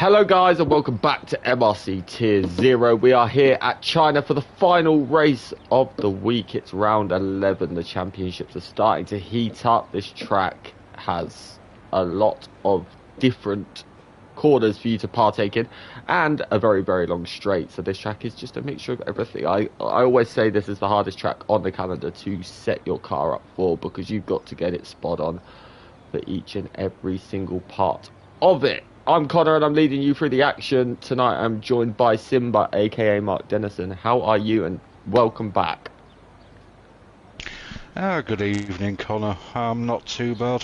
Hello guys and welcome back to MRC Tier 0. We are here at China for the final race of the week. It's round 11. The championships are starting to heat up. This track has a lot of different corners for you to partake in and a very, very long straight. So this track is just a mixture of everything. I always say this is the hardest track on the calendar to set your car up for because you've got to get it spot on for each and every single part of it. I'm Connor and I'm leading you through the action. Tonight I'm joined by Simba, aka Mark Dennison. How are you and welcome back? Good evening, Connor. I'm not too bad.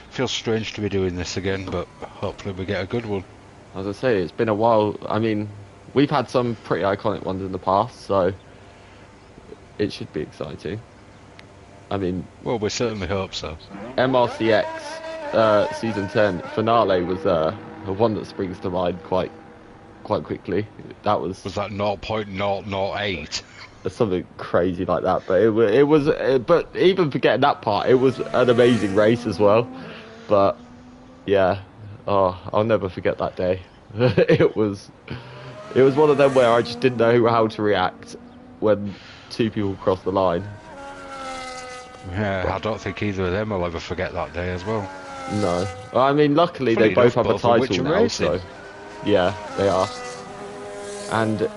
Feels strange to be doing this again, but hopefully we get a good one. As I say, it's been a while. I mean, we've had some pretty iconic ones in the past, so it should be exciting. I mean... Well, we certainly hope so. MRCX Season 10 finale was... one that springs to mind quite quickly. That was that 0.008? Something crazy like that. But it was. But even forgetting that part, it was an amazing race as well. But yeah, I'll never forget that day. It was one of them where I just didn't know how to react when two people crossed the line. Yeah, I don't think either of them will ever forget that day as well. No, I mean, luckily they both have a title now, so yeah, they are. And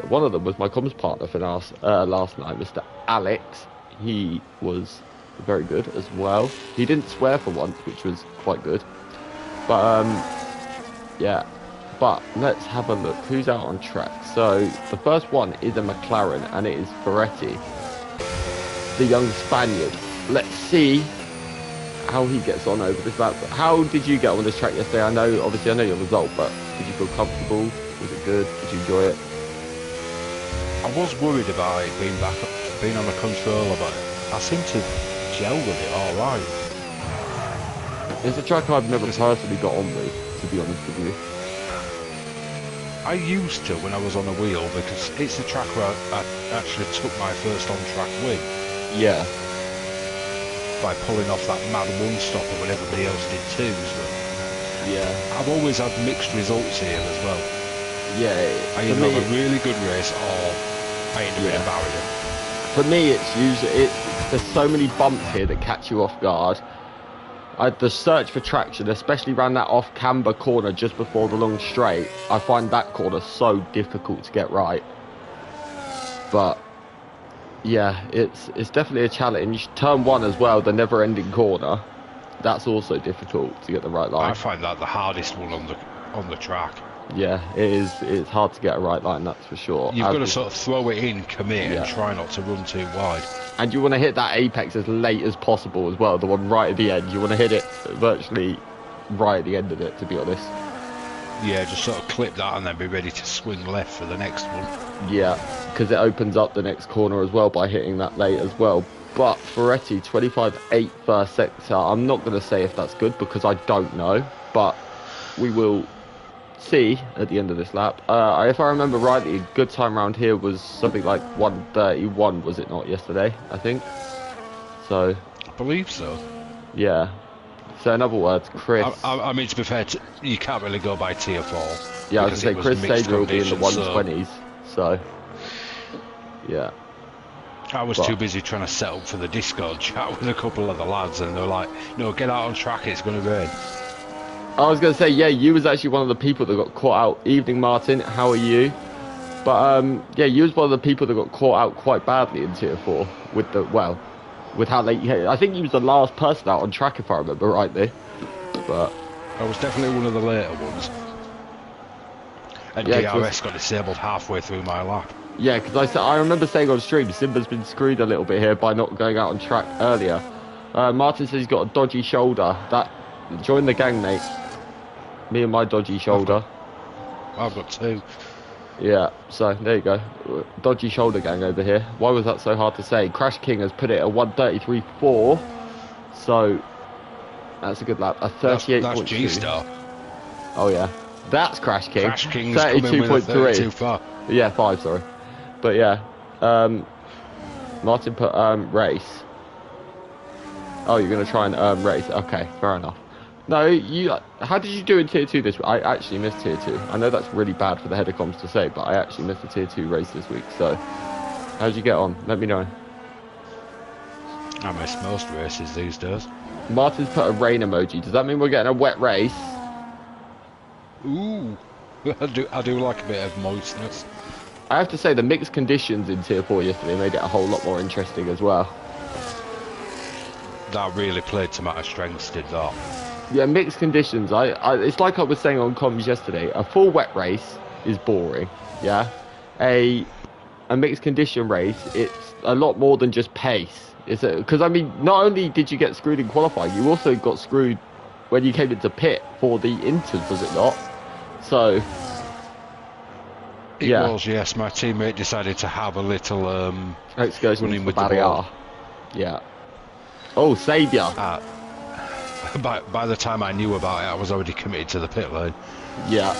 one of them was my comms partner for last night, Mr. Alex. He was very good as well. He didn't swear for once, which was quite good. But yeah. But let's have a look. Who's out on track? So the first one is a McLaren, and it is Ferretti, the young Spaniard. Let's see how he gets on over this lap. How did you get on this track yesterday? I know your result, but did you feel comfortable? Was it good? Did you enjoy it? I was worried about it being on a controller, but I seem to gel with it all right. It's a track I've never personally got on with, to be honest with you. I used to when I was on a wheel, because it's a track where I actually took my first on-track win. Yeah. By pulling off that mad one-stopper when everybody else did twos. But yeah. I've always had mixed results here as well. Yeah. I either have a really good race or I end up in a barrier. For me, it's usually there's so many bumps here that catch you off guard. The search for traction, especially around that off-camber corner just before the long straight, I find that corner so difficult to get right. But yeah, it's definitely a challenge. Turn one as well, the never-ending corner. That's also difficult to get the right line. I find that the hardest one on the track. Yeah, it is. It's hard to get a right line, that's for sure. You've got to sort of throw it in, commit, and try not to run too wide. And you want to hit that apex as late as possible as well. The one right at the end. You want to hit it virtually right at the end of it, to be honest. Yeah, just sort of clip that and then be ready to swing left for the next one. Yeah, because it opens up the next corner as well by hitting that late as well. But Ferretti, 25.8 first sector. I'm not going to say if that's good because I don't know. But we will see at the end of this lap. If I remember rightly, good time round here was something like 1:31, was it not, yesterday, I think? So I believe so. Yeah. So in other words, Chris... I mean, to be fair, you can't really go by tier 4. Yeah, I was going to say, Chris Sager will be in the 120s, so... Yeah. I was too busy trying to set up for the Discord chat with a couple of the lads, and they were like, no, get out on track, it's going to rain. I was going to say, yeah, you was actually one of the people that got caught out. Evening, Martin, how are you? But, yeah, you was one of the people that got caught out quite badly in tier 4 with how late you hit it. I think you was the last person out on track, if I remember rightly. But I was definitely one of the later ones. And yeah, DRS got disabled halfway through my lap. Yeah, because I remember saying on stream, Simba's been screwed a little bit here by not going out on track earlier. Martin says he's got a dodgy shoulder. Join the gang, mate. Me and my dodgy shoulder. I've got two. Yeah, so there you go. Dodgy shoulder gang over here. Why was that so hard to say? Crash King has put it at 1:33.4. So that's a good lap. A 38.2. That's G-Star. Oh yeah, that's Crash King. Crash King's 32.3. Yeah, 5. Sorry, but yeah. Martin put race. Oh, you're gonna try and race. Okay, fair enough. No, you. How did you do in Tier 2 this week? I actually missed Tier 2. I know that's really bad for the header comms to say, but I actually missed the Tier 2 race this week. So, how'd you get on? Let me know. I miss most races these days. Martin's put a rain emoji. Does that mean we're getting a wet race? Ooh, I do like a bit of moistness. I have to say the mixed conditions in Tier 4 yesterday made it a whole lot more interesting as well. That really played to my strengths, did that? Yeah, mixed conditions. It's like I was saying on comms yesterday. A full wet race is boring. Yeah, a mixed condition race, it's a lot more than just pace. It's because I mean, not only did you get screwed in qualifying, you also got screwed when you came into pit for the inters, was it not? So. It was, yes. My teammate decided to have a little excursion running with with the the barrier. ball. Yeah. Oh, Saviour. By the time I knew about it, I was already committed to the pit lane. Yeah.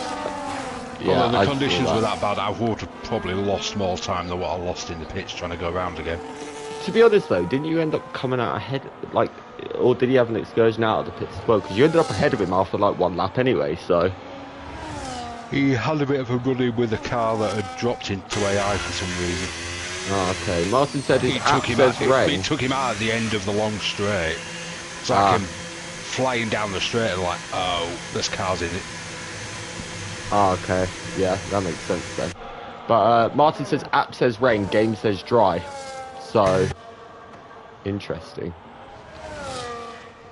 Yeah. Although the conditions were that bad, I would have probably lost more time than what I lost in the pits trying to go around again. To be honest, though, didn't you end up coming out ahead? Like, or did he have an excursion out of the pits as well? Because you ended up ahead of him after like one lap anyway. So. He had a bit of a run-in with a car that had dropped into AI for some reason. Oh, okay. Martin said He took him out at the end of the long straight. It's like him flying down the straight and like, oh, this car's in it. Oh, okay. Yeah, that makes sense then. But Martin says app says rain, game says dry. So, interesting.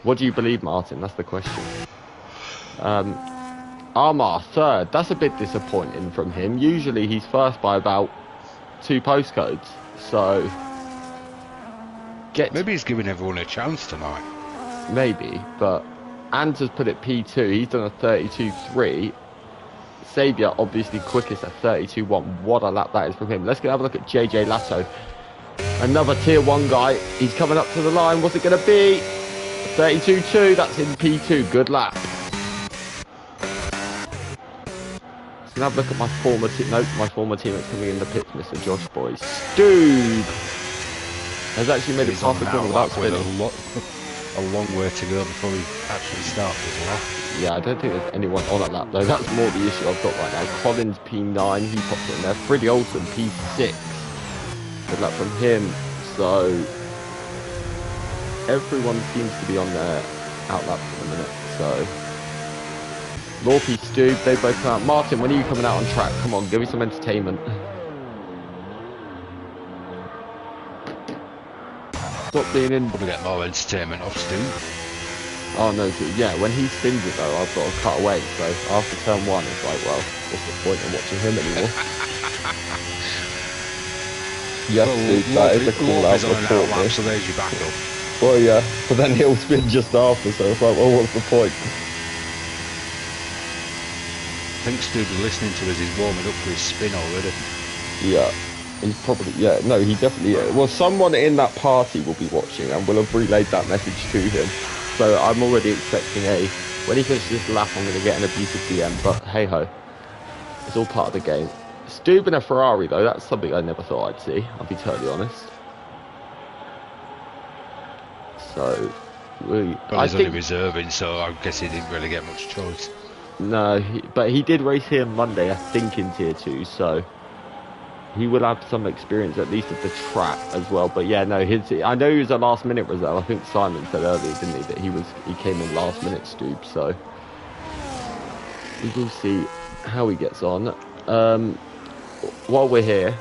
What do you believe, Martin? That's the question. Armar, third. That's a bit disappointing from him. Usually he's first by about 2 postcodes. So, maybe he's giving everyone a chance tonight. Maybe, but Ant has put it P2. He's done a 32.3. Saviour obviously quickest at 32.1. What a lap that is from him. Let's go have a look at JJ Lato. Another Tier 1 guy. He's coming up to the line. What's it going to be? 32.2. That's in P2. Good lap. Have a look at my former teammates coming in the pits, Mr. Josh Boys. Dude has actually made it past the corner without spinning. A long way to go before he actually starts as well. Yeah, I don't think there's anyone on that lap though. That's more the issue I've got right now. Collins P9, he popped in there. Freddie Olsen P6. Good luck from him. So everyone seems to be on their outlap for the minute. So. Lorpy, Stu, they both come out. Martin, when are you coming out on track? Come on, give me some entertainment. Stop being in. Probably get more entertainment off Stu. Oh no, yeah, when he spins it though, I've got to cut away. So after turn 1, it's like, well, what's the point in watching him anymore? Yes, Stu, that is a cool out for so there's your backup. Well, yeah, but then he'll spin just after, so it's like, well, what's the point? I think Stu be listening to us, he's warming up for his spin already. Yeah, he's probably, yeah, no, he definitely, well, someone in that party will be watching and will have relayed that message to him. So I'm already expecting when he finishes this lap, I'm going to get an abusive DM, but hey-ho, it's all part of the game. Stu in a Ferrari, though, that's something I never thought I'd see, I'll be totally honest. So, well, he's only reserving, so I guess he didn't really get much choice. No, but he did race here Monday, I think, in Tier 2, so he will have some experience at least of the track as well. But yeah, no, I know he was a last-minute result. I think Simon said earlier, didn't he, that he came in last-minute, Stoob. So we will see how he gets on. While we're here,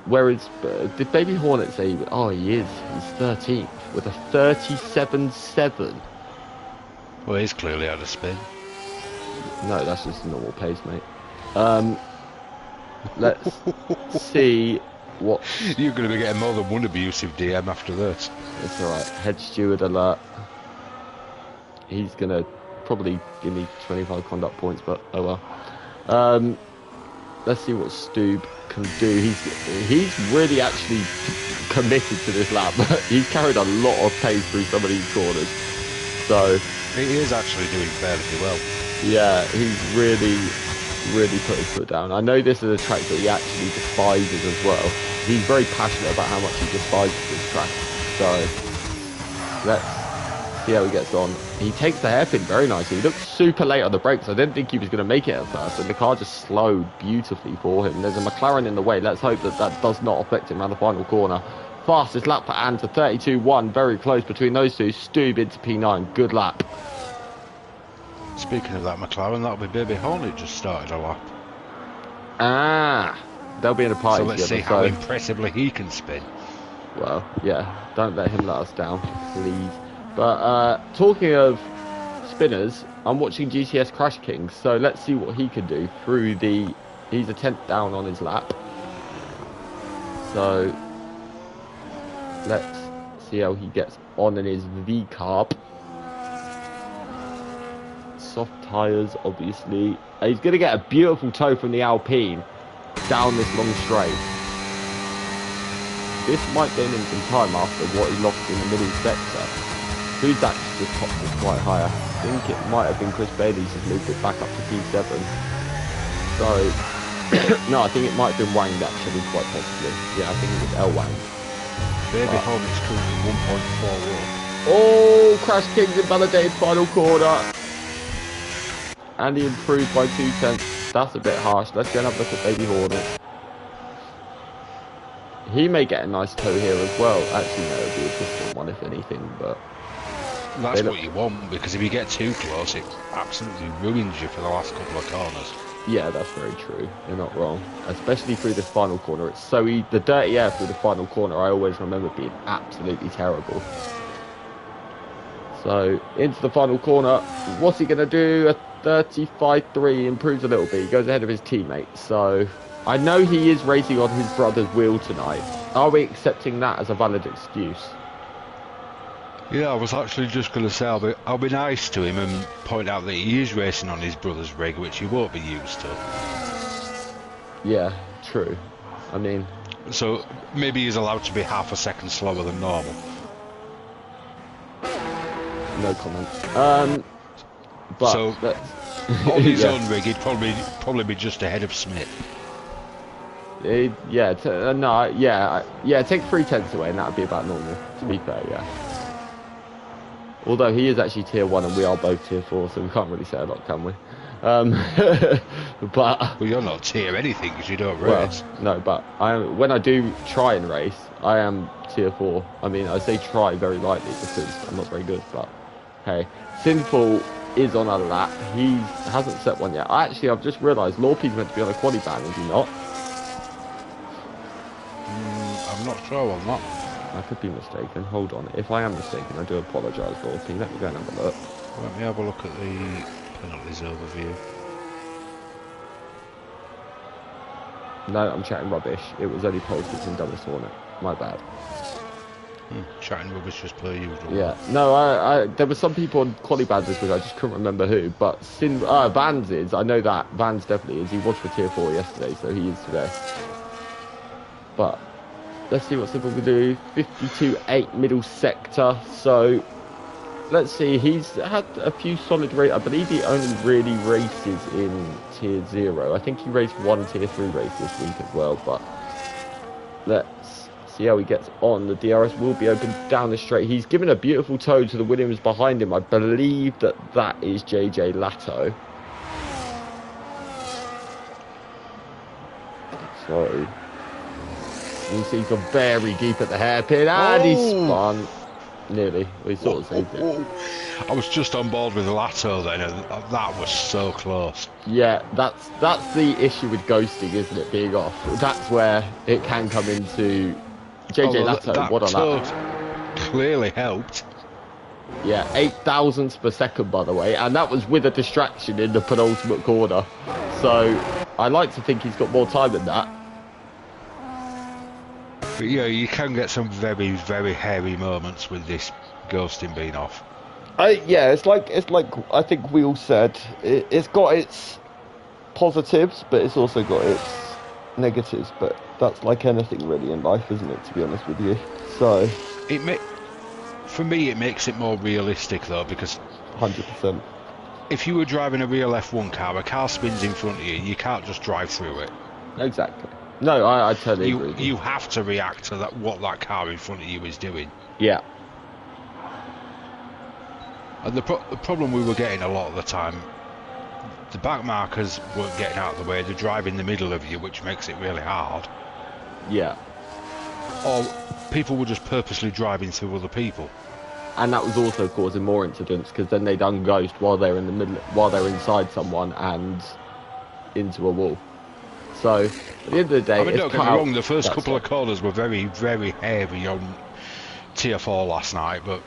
did Baby Hornet say? Oh, he is. He's 13th with a 37.7. Well, he's clearly had a spin. No, that's just a normal pace, mate. Let's see what... You're going to be getting more than one abusive DM after this. It's alright. Head steward alert. He's going to probably give me 25 conduct points, but oh well. Let's see what Stoob can do. He's really actually committed to this lap. He's carried a lot of pace through some of these corners. So... He is actually doing fairly well. Yeah, he's really put his foot down. I know this is a track that he actually despises as well. He's very passionate about how much he despises this track. So let's See how he gets on. He takes the hairpin very nicely. He looked super late on the brakes. I didn't think he was going to make it at first, and the car just slowed beautifully for him. There's a McLaren in the way. Let's hope that that does not affect him around the final corner. Fastest lap for Ant to 32.1. Very close between those two. Stube into P9. Good lap. Speaking of that McLaren, that'll be Baby Hornet just started a lap. Ah, they'll be in a party so let's together, see how impressively he can spin. Well, yeah, don't let him let us down, please. But talking of spinners, I'm watching GTS Crash Kings, so let's see what he can do through the... He's a 10th down on his lap. So let's see how he gets on in his V-carb. Soft tyres, obviously. He's going to get a beautiful toe from the Alpine down this long straight. This might gain him some time after what he lost in the middle sector. Who's that just popped it quite higher? I think it might have been Chris Bailey's just moved it back up to P7. So, no, I think it might have been Wang actually, quite possibly. Yeah, I think it was L Wang. Baby Hornet's currently 1.4 up. Oh, Crash King's invalidated final corner. And he improved by 2/10. That's a bit harsh. Let's go and have a look at Baby Hornet. He may get a nice toe here as well. Actually, no, it'll be a distant one if anything, but... That's what you want, because if you get too close, it absolutely ruins you for the last couple of corners. Yeah, that's very true. You're not wrong. Especially through this final corner. It's so easy. The dirty air through the final corner, I always remember being absolutely terrible. So, into the final corner. What's he going to do? A 35.3, improves a little bit. He goes ahead of his teammate. So, I know he is racing on his brother's wheel tonight. Are we accepting that as a valid excuse? Yeah, I was actually just going to say I'll be nice to him and point out that he is racing on his brother's rig, which he won't be used to. Yeah, true. I mean... So, maybe he's allowed to be half a second slower than normal. No comment. But so, on his own rig, he'd probably be just ahead of Smith. Take 3/10 away and that would be about normal, to be fair, yeah. Although he is actually tier 1 and we are both tier 4, so we can't really say a lot, can we? But... Well, you're not tier anything because you don't race. Well, no, but when I do try and race, I am tier 4. I mean, I say try very lightly because I'm not very good, but hey. Sinful is on a lap. He hasn't set one yet. I've just realised Lorpy's meant to be on a quali ban, is he not? I'm not sure on that. I could be mistaken. Hold on. If I am mistaken, I do apologise, Lorpy. Let me go and have a look. Let me have a look at the penalties overview. No, I'm chatting rubbish. It was only posted in Dallas Hornet. My bad. Chatting rubbish just per usual. Yeah. No, there were some people on quali bans this week. I just couldn't remember who. But Vans is. I know that. Vans definitely is. He was for tier 4 yesterday, so he is today. But let's see what Simple can do. 52.8 middle sector. So let's see. He's had a few solid races. I believe he only really races in tier 0. I think he raced one tier 3 race this week as well. But let's see how he gets on. The DRS will be open down the straight. He's given a beautiful toe to the Williams behind him. I believe that is JJ Latto. So you see he's gone very deep at the hairpin and he spun. Nearly. We sort of saved it. I was just on board with Latto then, and that was so close. Yeah, that's the issue with ghosting, isn't it? Being off. That's where it can come into. JJ Latto, what on that? Clearly helped. Yeah, 8 thousandths per second, by the way, and that was with a distraction in the penultimate corner. So I like to think he's got more time than that. But yeah, you can get some very, very hairy moments with this ghosting being off. Yeah, it's like I think we all said, it's got its positives, but it's also got its negatives. But that's like anything really in life, isn't it? To be honest with you. So for me, it makes it more realistic though, because 100%. If you were driving a real F1 car, a car spins in front of you, you can't just drive through it. Exactly. No, I totally agree. You have to react to what that car in front of you is doing. Yeah. And the problem we were getting a lot of the time, the back markers weren't getting out of the way, they drive in the middle of you, which makes it really hard. Yeah. Or people were just purposely driving through other people. And that was also causing more incidents, because then they'd unghost while they're in the middle, while they're inside someone and into a wall. So at the end of the day, I mean, don't get me wrong, the first couple of corners were very, very heavy on tier 4 last night, but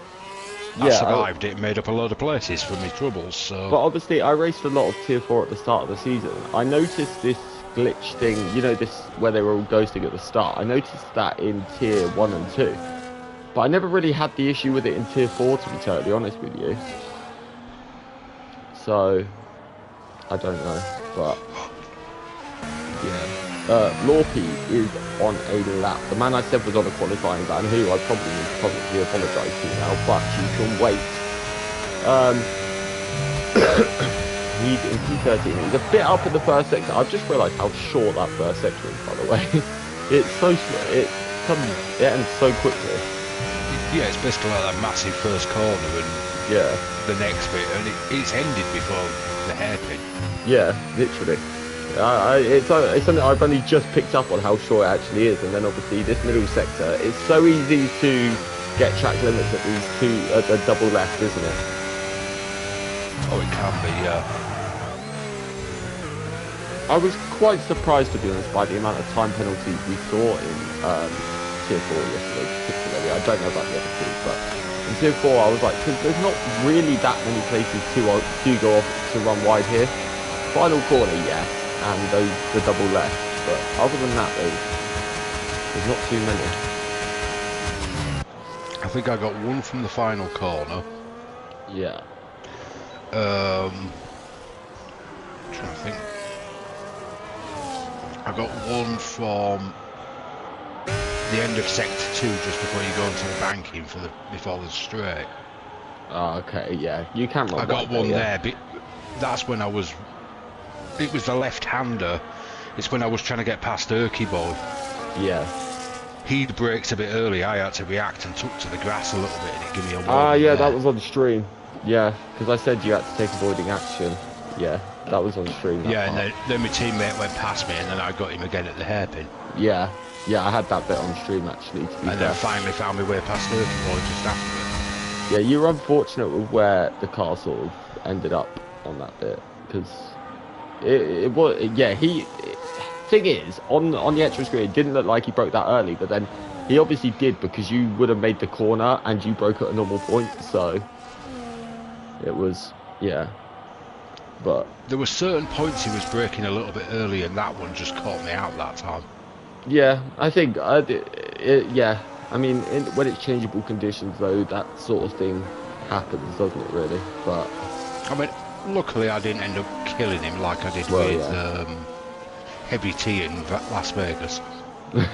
I survived it and made up a load of places for my troubles. So. But obviously, I raced a lot of tier 4 at the start of the season. I noticed this glitch thing, you know, this where they were all ghosting at the start. I noticed that in tier 1 and 2. But I never really had the issue with it in tier 4, to be totally honest with you. So, I don't know, but yeah. Lorpy is on a lap. The man I said was on a qualifying ban, who I probably need to publicly apologise to now, but you can wait. He's in P13. He's a bit up in the first sector. I've just realised how short that first sector is, by the way. It's so it ends so quickly. Yeah, it's basically like that massive first corner and the next bit, and it's ended before the hairpin. Yeah, literally. It's something I've only just picked up on how short it actually is, and then obviously this middle sector, it's so easy to get track limits at these two at the double left, isn't it? Oh, it can be, yeah. I was quite surprised, to be honest, by the amount of time penalties we saw in tier 4 yesterday, particularly. I don't know about the other two, but in tier 4 I was like, because there's not really that many places to go off to run wide here. Final corner, yeah, and the double left, but other than that, there's not too many. I think I got one from the final corner. Yeah. I'm trying to think. I got one from the end of sector 2 just before you go into the banking before the straight. Oh, okay, yeah, you can run. I got one there, but that's when it was the left-hander. It's when I was trying to get past Erky Boy. Yeah. He'd braked a bit early, I had to react and took to the grass a little bit and it gave me a warning. Yeah, there. that was on stream. Yeah, because I said you had to take avoiding action. Yeah, that was on stream. Yeah, and then my teammate went past me and then I got him again at the hairpin. Yeah, I had that bit on stream actually. Then finally found my way past Erky Boy just after it. Yeah, you were unfortunate with where the car sort of ended up on that bit, because it was, thing is, on the extra screen, it didn't look like he broke that early, but then he obviously did, because you would have made the corner and you broke at a normal point, so it was, yeah. But there were certain points he was braking a little bit early, and that one just caught me out that time. Yeah, I think, yeah, I mean, when it's changeable conditions, though, that sort of thing happens, doesn't it, really? But I mean, luckily I didn't end up killing him like I did with Heavy T in Las Vegas.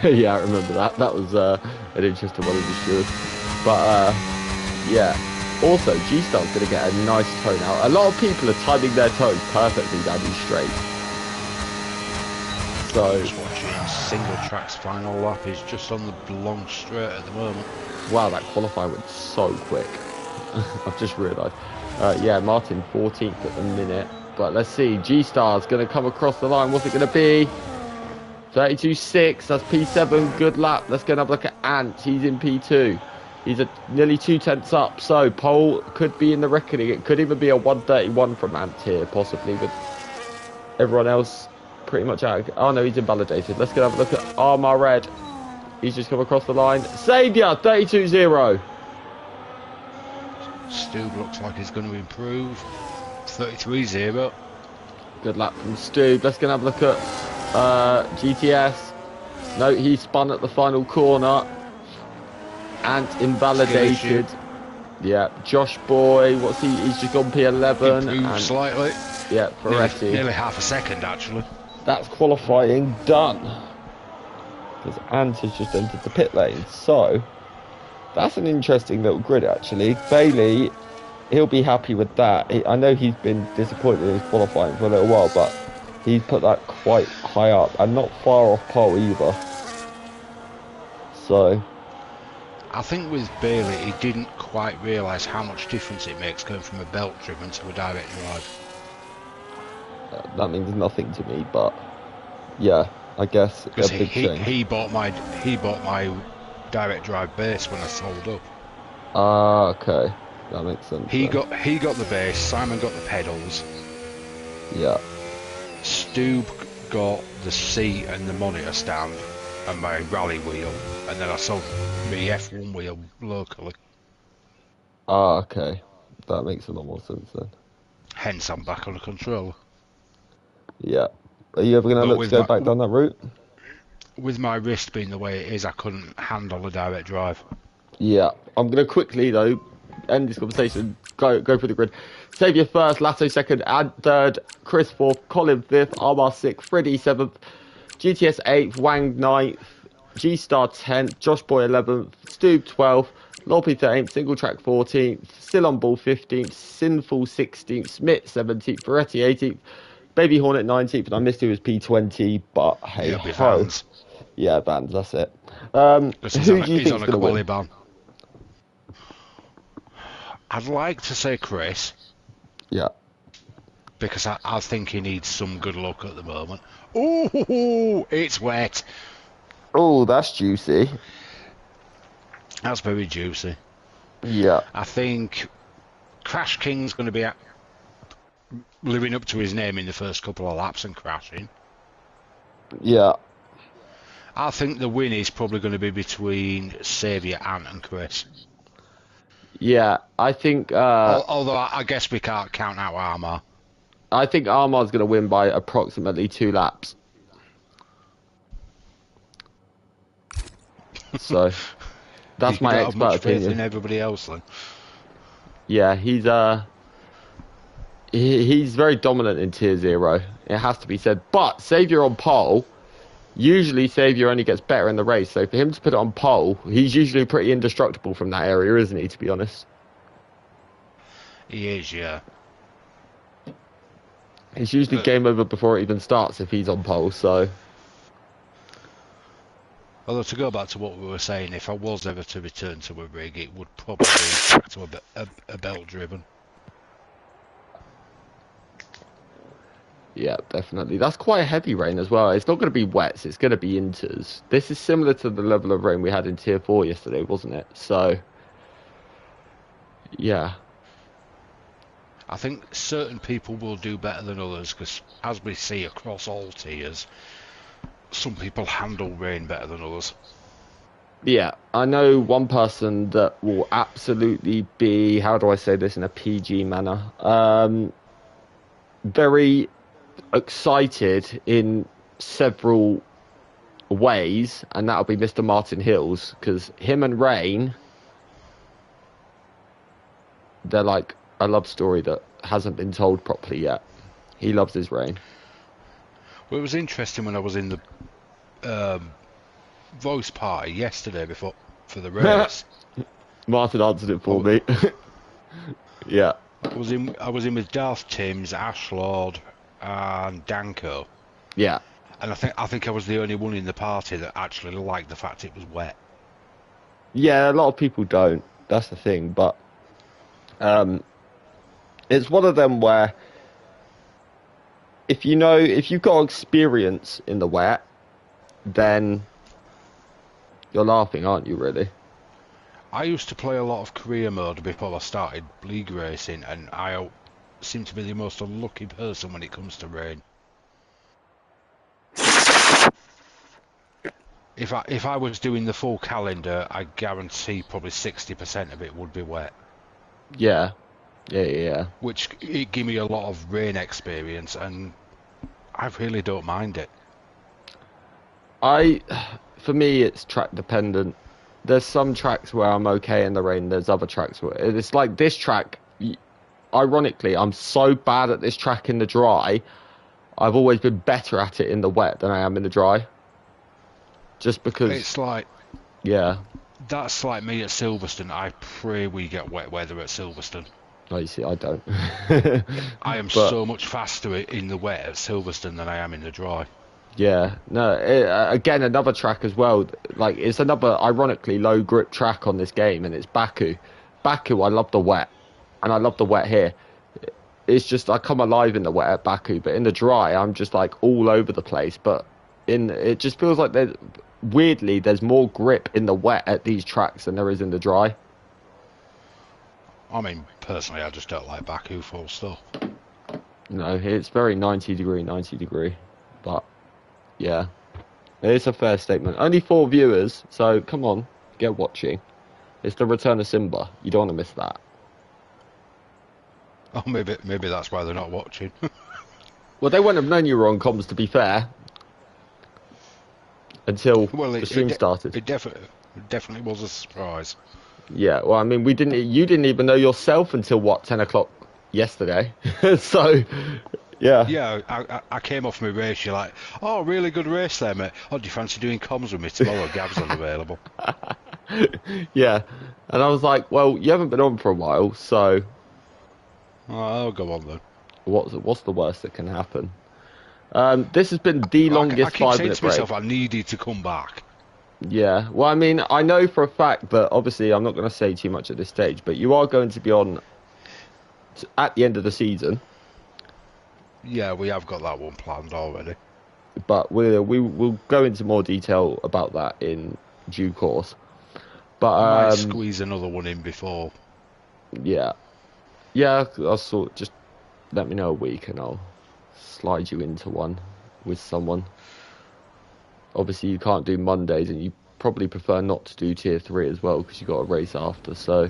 Yeah, I remember that. That was an interesting one, as you should. But, yeah. Also, G-Star's going to get a nice tone out. A lot of people are timing their toes perfectly down these straight. So, just watching single track's final lap. He's just on the long straight at the moment. Wow, that qualifying went so quick. I've just realised. Yeah, Martin 14th at the minute. But let's see, G-Star's going to come across the line. What's it going to be? 32.6, that's P7, good lap. Let's go and have a look at Ant. He's in P2. He's nearly 2 tenths up, so pole could be in the reckoning. It could even be a 131 from Ant here, possibly, with everyone else pretty much out. Oh no, he's invalidated. Let's go have a look at Armor Red. He's just come across the line. Saviour, 32.0. Stu looks like he's going to improve. 33.0. Good lap from Stu. Let's go and have a look at GTS. No, he spun at the final corner. Ant invalidated. Yeah, Josh Boy, what's he? He's just gone P11. Improved slightly. Yeah, Ferretti. Nearly half a second, actually. That's qualifying done. Because Ant has just entered the pit lane. So, that's an interesting little grid, actually. Bailey, he'll be happy with that. I know he's been disappointed in his qualifying for a little while, but he's put that quite high up and not far off pole either. So, I think with Bailey, he didn't quite realise how much difference it makes going from a belt driven to a direct drive. That means nothing to me, but yeah, I guess a big change. He bought my direct drive base when I sold up. Ah, okay, that makes sense. He got the base. Simon got the pedals. Yeah. Stu got the seat and the monitor stand and my rally wheel, and then I sold my F1 wheel locally. Ah, okay, that makes a lot more sense then. Hence, I'm back on the controller. Yeah. Are you ever going to look to go back down that route? With my wrist being the way it is, I couldn't handle a direct drive. Yeah. I'm going to quickly, though, end this conversation, go through the grid. Xavier first, Lasso second, Ad third, Chris fourth, Colin fifth, Armar sixth, Freddy seventh, GTS eighth, Wang ninth, G-Star 10th, Josh Boy 11th, Stoob 12th, Lolpy 13th, Single Track 14th, Still on Ball 15th, Sinful 16th, Smith 17th, Ferretti 18th, Baby Hornet 19th, and I missed who was P20, but hey ho. Yeah, Vans, that's it. Who do you think is going to win? Ban. I'd like to say Chris. Yeah. Because I think he needs some good luck at the moment. Oh, it's wet. Oh, that's juicy. That's very juicy. Yeah. I think Crash King's going to be living up to his name in the first couple of laps and crashing. Yeah. I think the win is probably going to be between Xavier, Ant and Chris. Yeah, I think... although I guess we can't count out Armar. I think Armar's going to win by approximately 2 laps. So, that's my expert opinion. In everybody else, then. Yeah, he's very dominant in Tier 0. It has to be said. But Xavier on pole, usually Xavier only gets better in the race. So for him to put it on pole, he's usually pretty indestructible from that area, isn't he, to be honest? He is, yeah. It's usually game over before it even starts if he's on pole, so... Although, to go back to what we were saying, if I was ever to return to a rig, it would probably be back to a belt-driven. Yeah, definitely. That's quite a heavy rain as well. It's not going to be wets, it's going to be inters. This is similar to the level of rain we had in Tier 4 yesterday, wasn't it? So, yeah. I think certain people will do better than others, because as we see across all tiers, some people handle rain better than others. Yeah, I know one person that will absolutely be, how do I say this in a PG manner, very excited in several ways, and that'll be Mr. Martin Hills, because him and Rain, they're like a love story that hasn't been told properly yet. He loves his Rain. Well, it was interesting when I was in the voice party yesterday for the race. Martin answered it for me. Yeah. I was in with Darth Timms, Ashlord, and Danko. Yeah. And I think I was the only one in the party that actually liked the fact it was wet. Yeah, a lot of people don't. That's the thing, but it's one of them where if you've got experience in the wet, then you're laughing, aren't you, really? I used to play a lot of career mode before I started league racing, and I seem to be the most unlucky person when it comes to rain. If I was doing the full calendar, I guarantee probably 60% of it would be wet. Yeah. Yeah. Which it gave me a lot of rain experience, and I really don't mind it. For me, it's track dependent. There's some tracks where I'm okay in the rain. There's other tracks where it's like this track. Ironically, I'm so bad at this track in the dry. I've always been better at it in the wet than I am in the dry. Just because it's like, yeah, that's like me at Silverstone. I pray we get wet weather at Silverstone. Oh, you see, I don't. I am so much faster in the wet at Silverstone than I am in the dry. Yeah, no, again, another track as well. Like, it's another, ironically, low grip track on this game, and it's Baku. Baku, I love the wet, and I love the wet here. It's just I come alive in the wet at Baku, but in the dry, I'm just like all over the place. But it just feels like there's more grip in the wet at these tracks than there is in the dry. I mean, personally, I just don't like Baku full stop. No, it's very 90 degree, but yeah, it's a fair statement. Only 4 viewers, so come on, get watching. It's the return of Simba. You don't want to miss that. Oh, maybe that's why they're not watching. Well, they wouldn't have known you were on comms, to be fair, until the stream started. It definitely was a surprise. Yeah, well, I mean, you didn't even know yourself until what, 10 o'clock yesterday. So, yeah. Yeah, I came off my race. You're like, oh, really good race there, mate. Oh, do you fancy doing comms with me tomorrow? Gab's unavailable. Yeah, and I was like, well, you haven't been on for a while, so. Oh, I'll go on then. What's the worst that can happen? This has been the longest 5-minute break. I keep saying to myself, I needed to come back. Yeah, well, I mean, I know for a fact that obviously I'm not going to say too much at this stage, but you are going to be on at the end of the season. Yeah, we have got that one planned already. But we'll go into more detail about that in due course. But I might squeeze another one in before. Yeah, just let me know a week and I'll slide you into one with someone. Obviously, you can't do Mondays, and you probably prefer not to do Tier 3 as well, because you've got a race after, so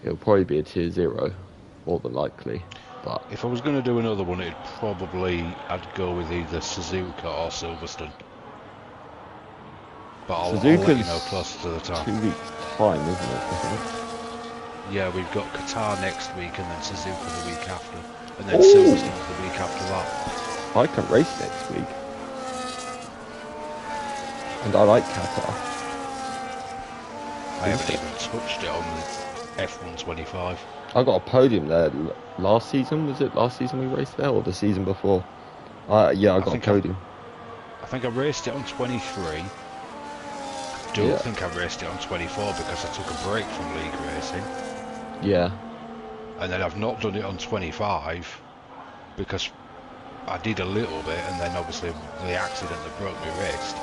it'll probably be a Tier 0, more than likely. But if I was going to do another one, I'd go with either Suzuka or Silverstone. But I'll let you know closer to the time. 2 weeks' time, isn't it, I think? Yeah, we've got Qatar next week, and then Suzuka the week after, and then Silverstone the week after that. I can race next week. And I like Qatar. I haven't even touched it on the F125. I got a podium there last season. Was it last season we raced there, or the season before? Yeah, I got a podium. I think I raced it on 23. I don't think I raced it on 24 because I took a break from league racing. Yeah. And then I've not done it on 25 because I did a little bit, and then obviously the accident that broke my wrist.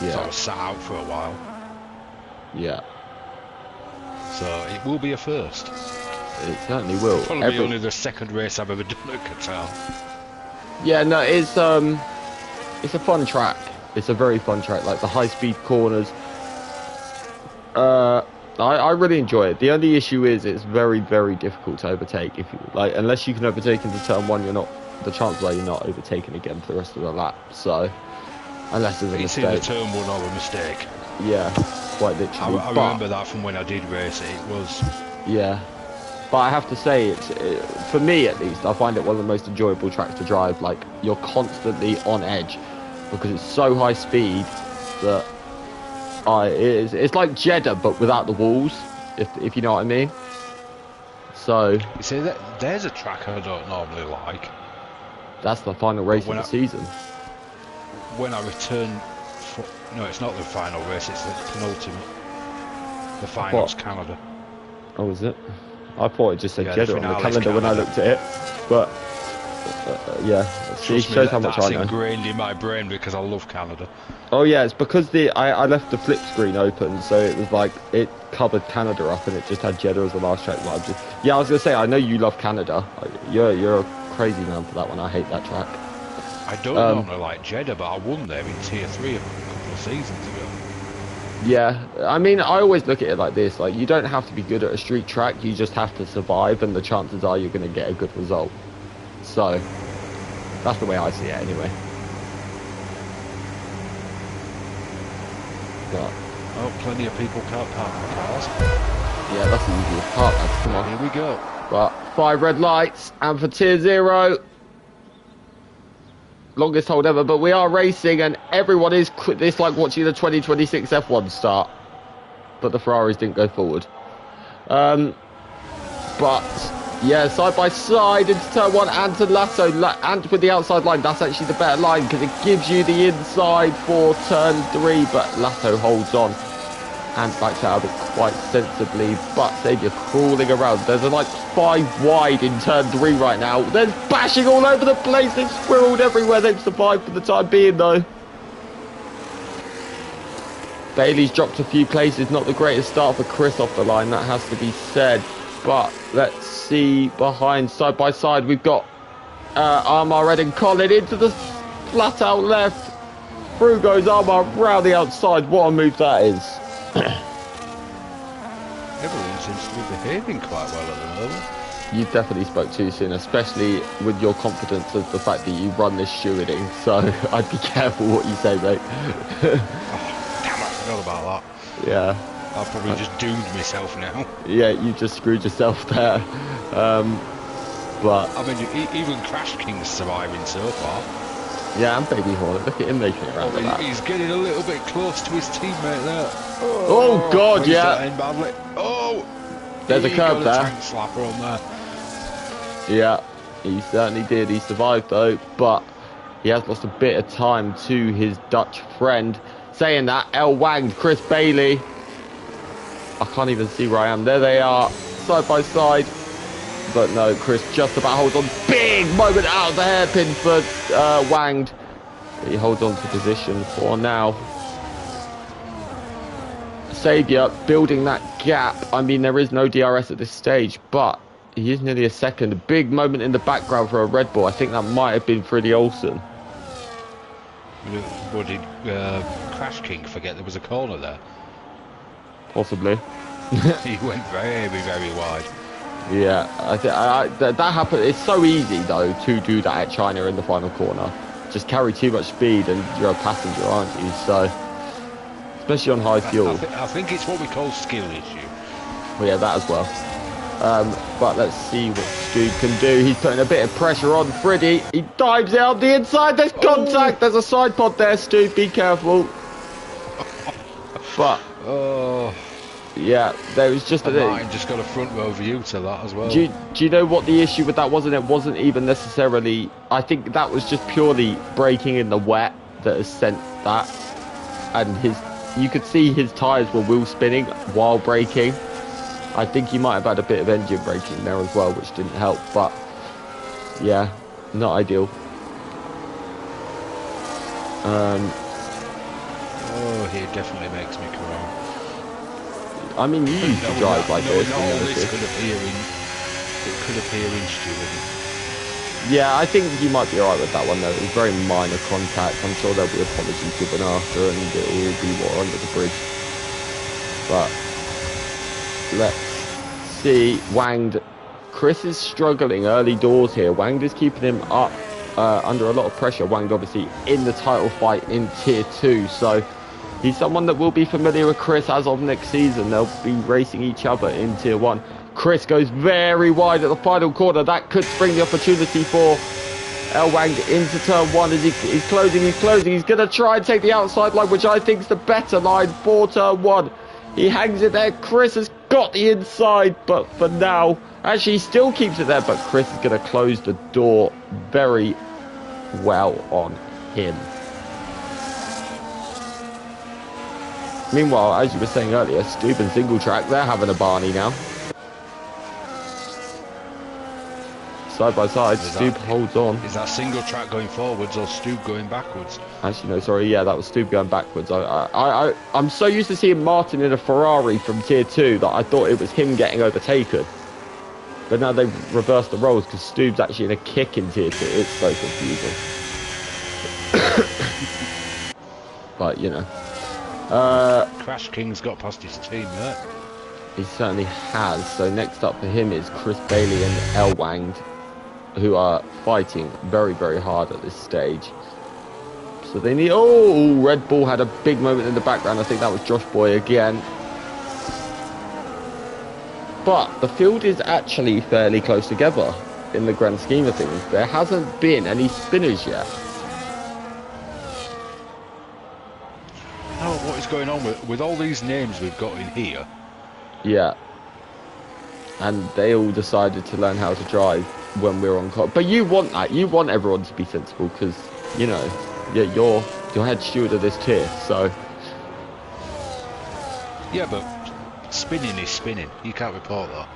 Yeah. So I was sat out for a while. Yeah. So it will be a first. It certainly will. Probably only the second race I've ever done at Qatar. Yeah, no, it's a fun track. It's a very fun track. Like the high-speed corners. I really enjoy it. The only issue is it's very, very difficult to overtake. If you unless you can overtake into turn 1, the chances are you're not overtaken again for the rest of the lap. So. Unless there's a mistake. It's either turn 1 or a mistake. Yeah, quite literally. I remember that from when I did race it. It was. Yeah, but I have to say, for me at least, I find it one of the most enjoyable tracks to drive. Like you're constantly on edge because it's so high speed that it's like Jeddah but without the walls. If you know what I mean. So. You see, there's a track I don't normally like. That's the final race of the season. When I return, no, it's not the final race, it's the penultimate. The finals, Canada. Oh, is it? I thought it just said Jeddah on the calendar when I looked at it. But, yeah, it shows how much I know. That's ingrained in my brain because I love Canada. Oh, yeah, it's because I left the flip screen open, so it was like, it covered Canada up and it just had Jeddah as the last track. I was going to say, I know you love Canada. You're a crazy man for that one. I hate that track. I don't normally like Jeddah, but I won there in Tier 3 a couple of seasons ago. Yeah, I mean, I always look at it like this. Like, you don't have to be good at a street track. You just have to survive, and the chances are you're going to get a good result. So, that's the way I see it anyway. But, oh, plenty of people can't park their cars. Yeah, that's the easiest part, lads. Come on. Here we go. But 5 red lights, and for Tier 0... longest hold ever, but we are racing and everyone is it's like watching the 2026 F1 start, but the Ferraris didn't go forward. But yeah, side by side into turn 1, and to Lasso, and with the outside line, that's actually the better line because it gives you the inside for turn 3, but Lasso holds on and backs out of it quite sensibly, but Xavier crawling around. There's like 5 wide in turn 3 right now. They're bashing all over the place. They've squirreled everywhere. They've survived for the time being, though. Bailey's dropped a few places. Not the greatest start for Chris off the line, that has to be said. But let's see behind, side by side, we've got Armar Red and Colin into the flat out left. Through goes Armar round the outside. What a move that is. Everyone seems to be behaving quite well at the moment. You definitely spoke too soon, especially with your confidence of the fact that you run this stewarding. So I'd be careful what you say, mate. Oh, damn, I forgot about that. Yeah. I've probably just doomed myself now. Yeah, you just screwed yourself there. But I mean, even Crash King's surviving so far. Yeah, and Baby Hornet. Look at him making it around that. He's getting a little bit close to his teammate there. Oh God, yeah. End badly. Oh, there's a curb there. Tank slapper on there. Yeah, he certainly did. He survived though, but he has lost a bit of time to his Dutch friend. Saying that, L wanged Chris Bailey. I can't even see where I am. There they are, side by side. But no, Chris just about holds on. Big moment out of the hairpin for Wanged. He holds on to position for now. Xavier building that gap. I mean, there is no DRS at this stage, but he is nearly a second. A big moment in the background for a Red Bull. I think that might have been Freddie Olsen. What did Crash King forget there was a corner there? Possibly. He went very, very wide. Yeah, I think that happened. It's so easy though to do that at China in the final corner. Just carry too much speed and you're a passenger, aren't you? So, especially on high fuel. I think it's what we call skill issue. Well, yeah, that as well. But let's see what Stu can do. He's putting a bit of pressure on Freddie. He dives out the inside. There's contact. Oh. There's a side pod there, Stu. Be careful. But yeah, there was just Martin just got a front row view to that as well. Do you know what the issue with that was? And it wasn't even necessarily. I think that was just purely braking in the wet that has sent that. And you could see his tyres were wheel spinning while braking. I think he might have had a bit of engine braking there as well, which didn't help. But yeah, not ideal. He definitely makes me cry. I mean, you used to drive like this. This could appear in stewarding. Yeah, I think you might be alright with that one though. It was very minor contact. I'm sure there'll be apologies given after and it will be water under the bridge. But let's see. Wanged. Chris is struggling early doors here. Wanged is keeping him up under a lot of pressure. Wanged obviously in the title fight in Tier 2. So he's someone that will be familiar with Chris as of next season. They'll be racing each other in Tier 1. Chris goes very wide at the final corner. That could spring the opportunity for El Wanged into turn 1 as he's closing. He's going to try and take the outside line, which I think is the better line for turn 1. He hangs it there. Chris has got the inside, but for now, actually he still keeps it there, but Chris is going to close the door very well on him. Meanwhile, as you were saying earlier, Stube and Single Track, they're having a Barney now. Side by side, Stube holds on. Is that Single Track going forwards or Stube going backwards? Actually, no, sorry, yeah, that was Stube going backwards. I'm so used to seeing Martin in a Ferrari from Tier 2 that I thought it was him getting overtaken. But now they've reversed the roles because Stube's actually in a kick in Tier 2. It's so confusing. But, you know. Crash King's got past his team, yeah? He certainly has. So next up for him is Chris Bailey and El Wanged, who are fighting very, very hard at this stage. So they need... Oh, Red Bull had a big moment in the background. I think that was Josh Boy again. But the field is actually fairly close together in the grand scheme of things. There hasn't been any spinners yet. Oh, what is going on with all these names we've got in here? Yeah. And they all decided to learn how to drive when we're on clock. But you want that. You want everyone to be sensible because, you know, you're head steward of this tier. So Yeah, but spinning is spinning. You can't report that.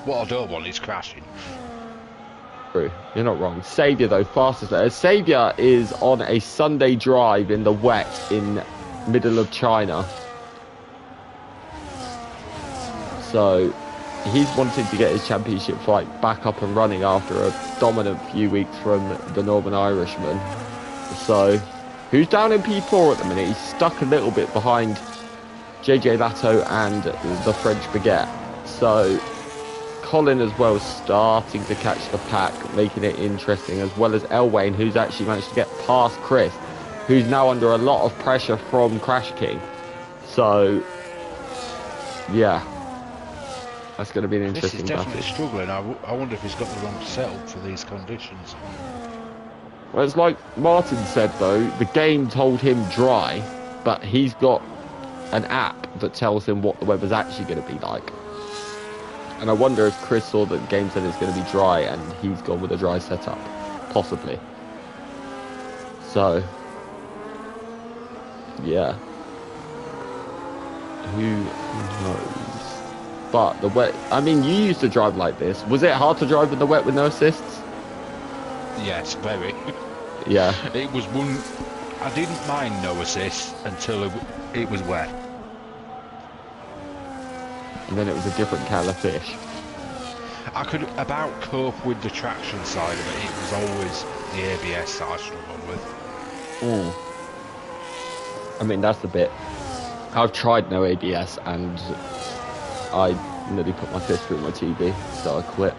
What I don't want is crashing. True. You're not wrong. Saviour, though, fastest there. Saviour is on a Sunday drive in the wet in middle of China. So he's wanting to get his championship fight back up and running after a dominant few weeks from the Northern Irishman. So who's down in P4 at the minute? He's stuck a little bit behind JJ Lato and the French Baguette. So Colin as well starting to catch the pack, making it interesting, as well as Elwayne, who's actually managed to get past Chris, who's now under a lot of pressure from Crash King. So yeah, that's going to be an interesting battle. This is definitely battle. struggling. I wonder if he's got the wrong setup for these conditions. Well, it's like Martin said, though, the game told him dry, but he's got an app that tells him what the weather's actually going to be like. And I wonder if Chris saw that the game said it's going to be dry and he's gone with a dry setup. Possibly. So, yeah. Who knows? But the wet... I mean, you used to drive like this. Was it hard to drive in the wet with no assists? Yes, very. Yeah. It was one... I didn't mind no assists until it was wet. And then it was a different kettle of fish. I could about cope with the traction side of it. It was always the ABS that I struggled with. I mean, that's the bit. I've tried no ABS and I nearly put my fist through my TV, so I quit.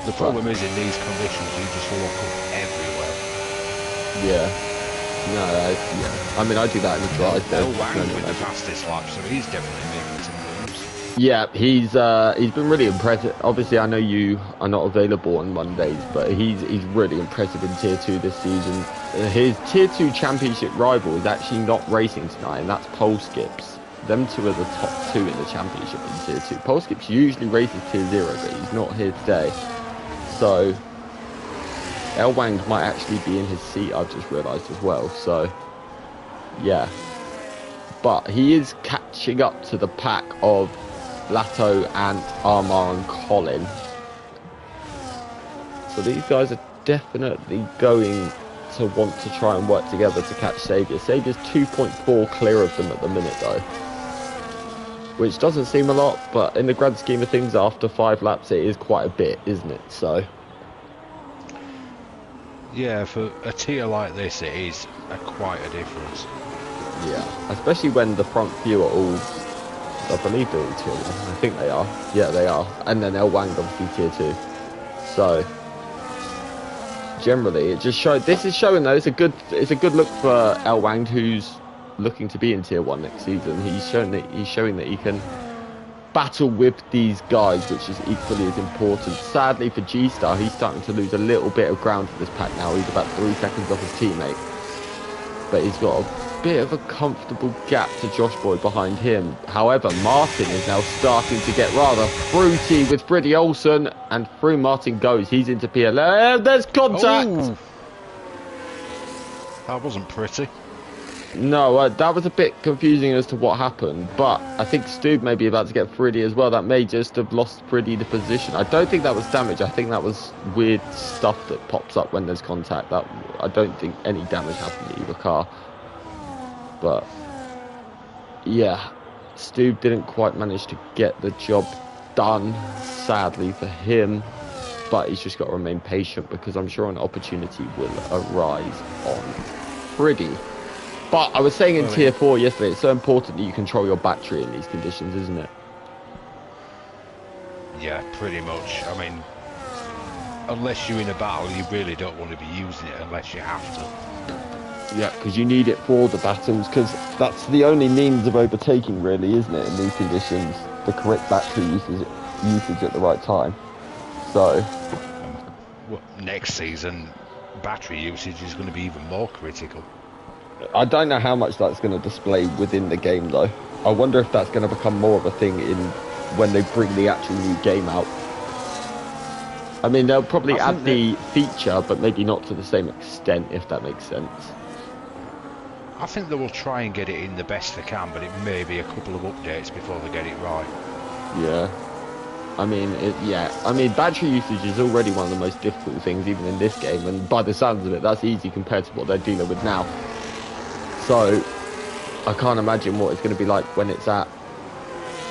The problem is in these conditions, you just walk up everywhere. Yeah. No, yeah. I mean, I do that in the drive. Wang with the fastest lap, so he's definitely making some moves. Yeah, he's been really impressive. Obviously, I know you are not available on Mondays, but he's really impressive in Tier 2 this season. His Tier 2 championship rival is actually not racing tonight, and that's Pole Skips. Them two are the top two in the championship in Tier 2. Pole Skips usually races Tier 0, but he's not here today. So Elwang might actually be in his seat, I've just realised as well. So, yeah. But he is catching up to the pack of Lato, Ant, Armar and Colin. So these guys are definitely going to want to try and work together to catch Saviour. Saviour's 2.4 clear of them at the minute though. Which doesn't seem a lot, but in the grand scheme of things, after 5 laps it is quite a bit, isn't it? So yeah, for a tier like this it is quite a difference. Yeah, especially when the front few are all, I believe they're all tier 1. I think they are. Yeah, they are. And then Elwang obviously tier 2. So generally it just showed, this is showing though, it's a good look for Elwang, who's looking to be in tier 1 next season. He's showing that he can battle with these guys, which is equally as important. Sadly for G-Star, he's starting to lose a little bit of ground for this pack now. He's about 3 seconds off his teammate, but he's got a bit of a comfortable gap to Josh Boy behind him. However, Martin is now starting to get rather fruity with Freddie Olsen, and through Martin goes. He's into PL. There's contact. Ooh. That wasn't pretty. No, that was a bit confusing as to what happened, but I think Stu may be about to get Freddie as well. That may just have lost Freddie the position. I don't think that was damage. I think that was weird stuff that pops up when there's contact. That I don't think any damage happened to either car. But yeah, Stu didn't quite manage to get the job done, sadly for him, but he's just got to remain patient because I'm sure an opportunity will arise on Freddie. But I was saying in Tier 4 yesterday, it's so important that you control your battery in these conditions, isn't it? Yeah, pretty much. I mean, unless you're in a battle, you really don't want to be using it unless you have to. Yeah, because you need it for the battles, because that's the only means of overtaking, really, isn't it, in these conditions? The correct battery usage at the right time. So well, next season, battery usage is going to be even more critical. I don't know how much that's going to display within the game, though. I wonder if that's going to become more of a thing when they bring the actual new game out. I mean, they'll probably add the feature, but maybe not to the same extent, if that makes sense. I think they will try and get it in the best they can, but it may be a couple of updates before they get it right. Yeah. I mean, battery usage is already one of the most difficult things even in this game, and by the sounds of it, that's easy compared to what they're dealing with now. So, I can't imagine what it's going to be like when it's at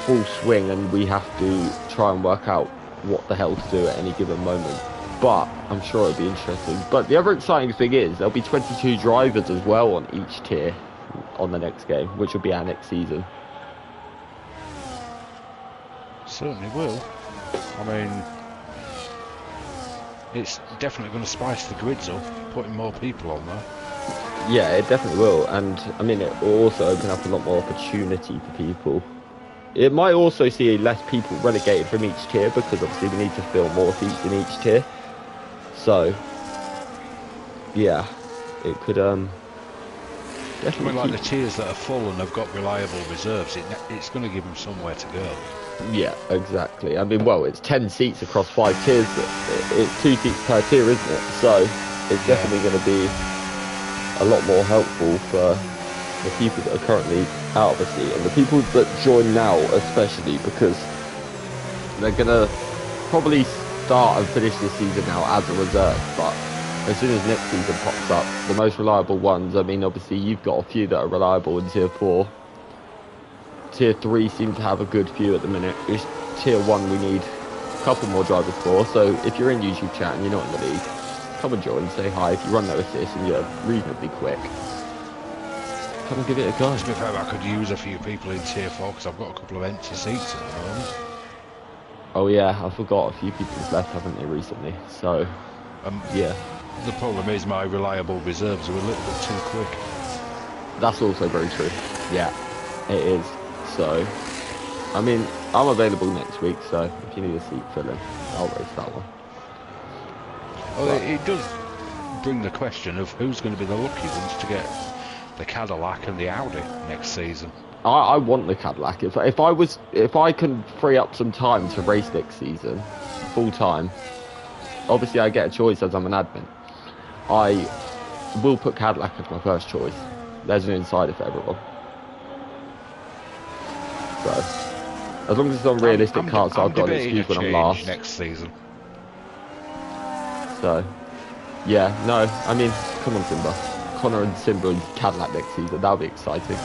full swing and we have to try and work out what the hell to do at any given moment. But I'm sure it'll be interesting. But the other exciting thing is there'll be 22 drivers as well on each tier on the next game, which will be our next season. Certainly will. I mean, it's definitely going to spice the grids up, putting more people on there. Yeah, it definitely will, and I mean, it will also open up a lot more opportunity for people. It might also see less people relegated from each tier, because obviously we need to fill more seats in each tier. So, yeah, it could definitely. I mean, like the tiers that are full and have got reliable reserves, it's going to give them somewhere to go. Yeah, exactly. I mean, well, it's 10 seats across 5 tiers. It's 2 seats per tier, isn't it? So, it's definitely going to be a lot more helpful for the people that are currently out of a seat, and the people that join now especially, because they're going to probably start and finish this season now as a reserve, but as soon as next season pops up, the most reliable ones, I mean, obviously you've got a few that are reliable in tier 4. Tier 3 seem to have a good few at the minute. It's tier 1 we need a couple more drivers for, so if you're in YouTube chat and you're not in the league, come and join, say hi. If you run no assist and you're reasonably quick, come and give it a go. To be fair, I could use a few people in tier 4 because I've got a couple of empty seats at the moment. Oh yeah, I forgot a few people's left, haven't they, recently? So, yeah. The problem is my reliable reserves are a little bit too quick. That's also very true. Yeah, it is. So, I mean, I'm available next week, so if you need a seat filling, I'll race that one. Well, it does bring the question of who's going to be the lucky ones to get the Cadillac and the Audi next season. I want the Cadillac. If I can free up some time to race next season, full time, obviously I get a choice as I'm an admin. I will put Cadillac as my first choice. There's an insider for everyone. So, as long as it's on realistic cars, so I've got an excuse when I'm last. Next season. So, yeah, no, I mean, come on, Simba. Connor and Simba and Cadillac next season, that'll be exciting.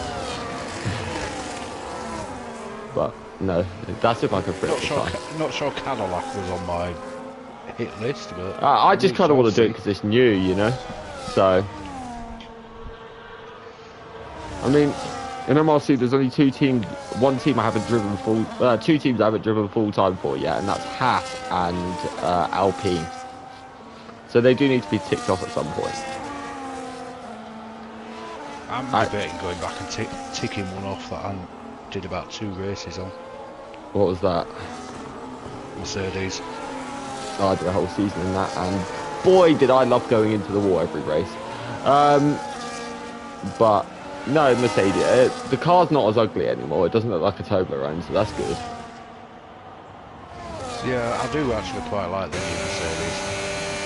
But, no, that's if I can free up the time. Not sure Cadillac was on my hit list, but... I just kind of want to do it because it's new, you know? So... I mean, in MRC there's only 2 teams, 1 team I haven't driven full... 2 teams I haven't driven full-time for yet, and that's Haas and Alpine. So they do need to be ticked off at some point. I'm debating going back and ticking one off that I did about 2 races on. What was that? Mercedes. Oh, I did a whole season in that, and boy did I love going into the wall every race. But no, Mercedes, the car's not as ugly anymore. It doesn't look like a Toblerone, so that's good. Yeah, I do actually quite like the new Mercedes.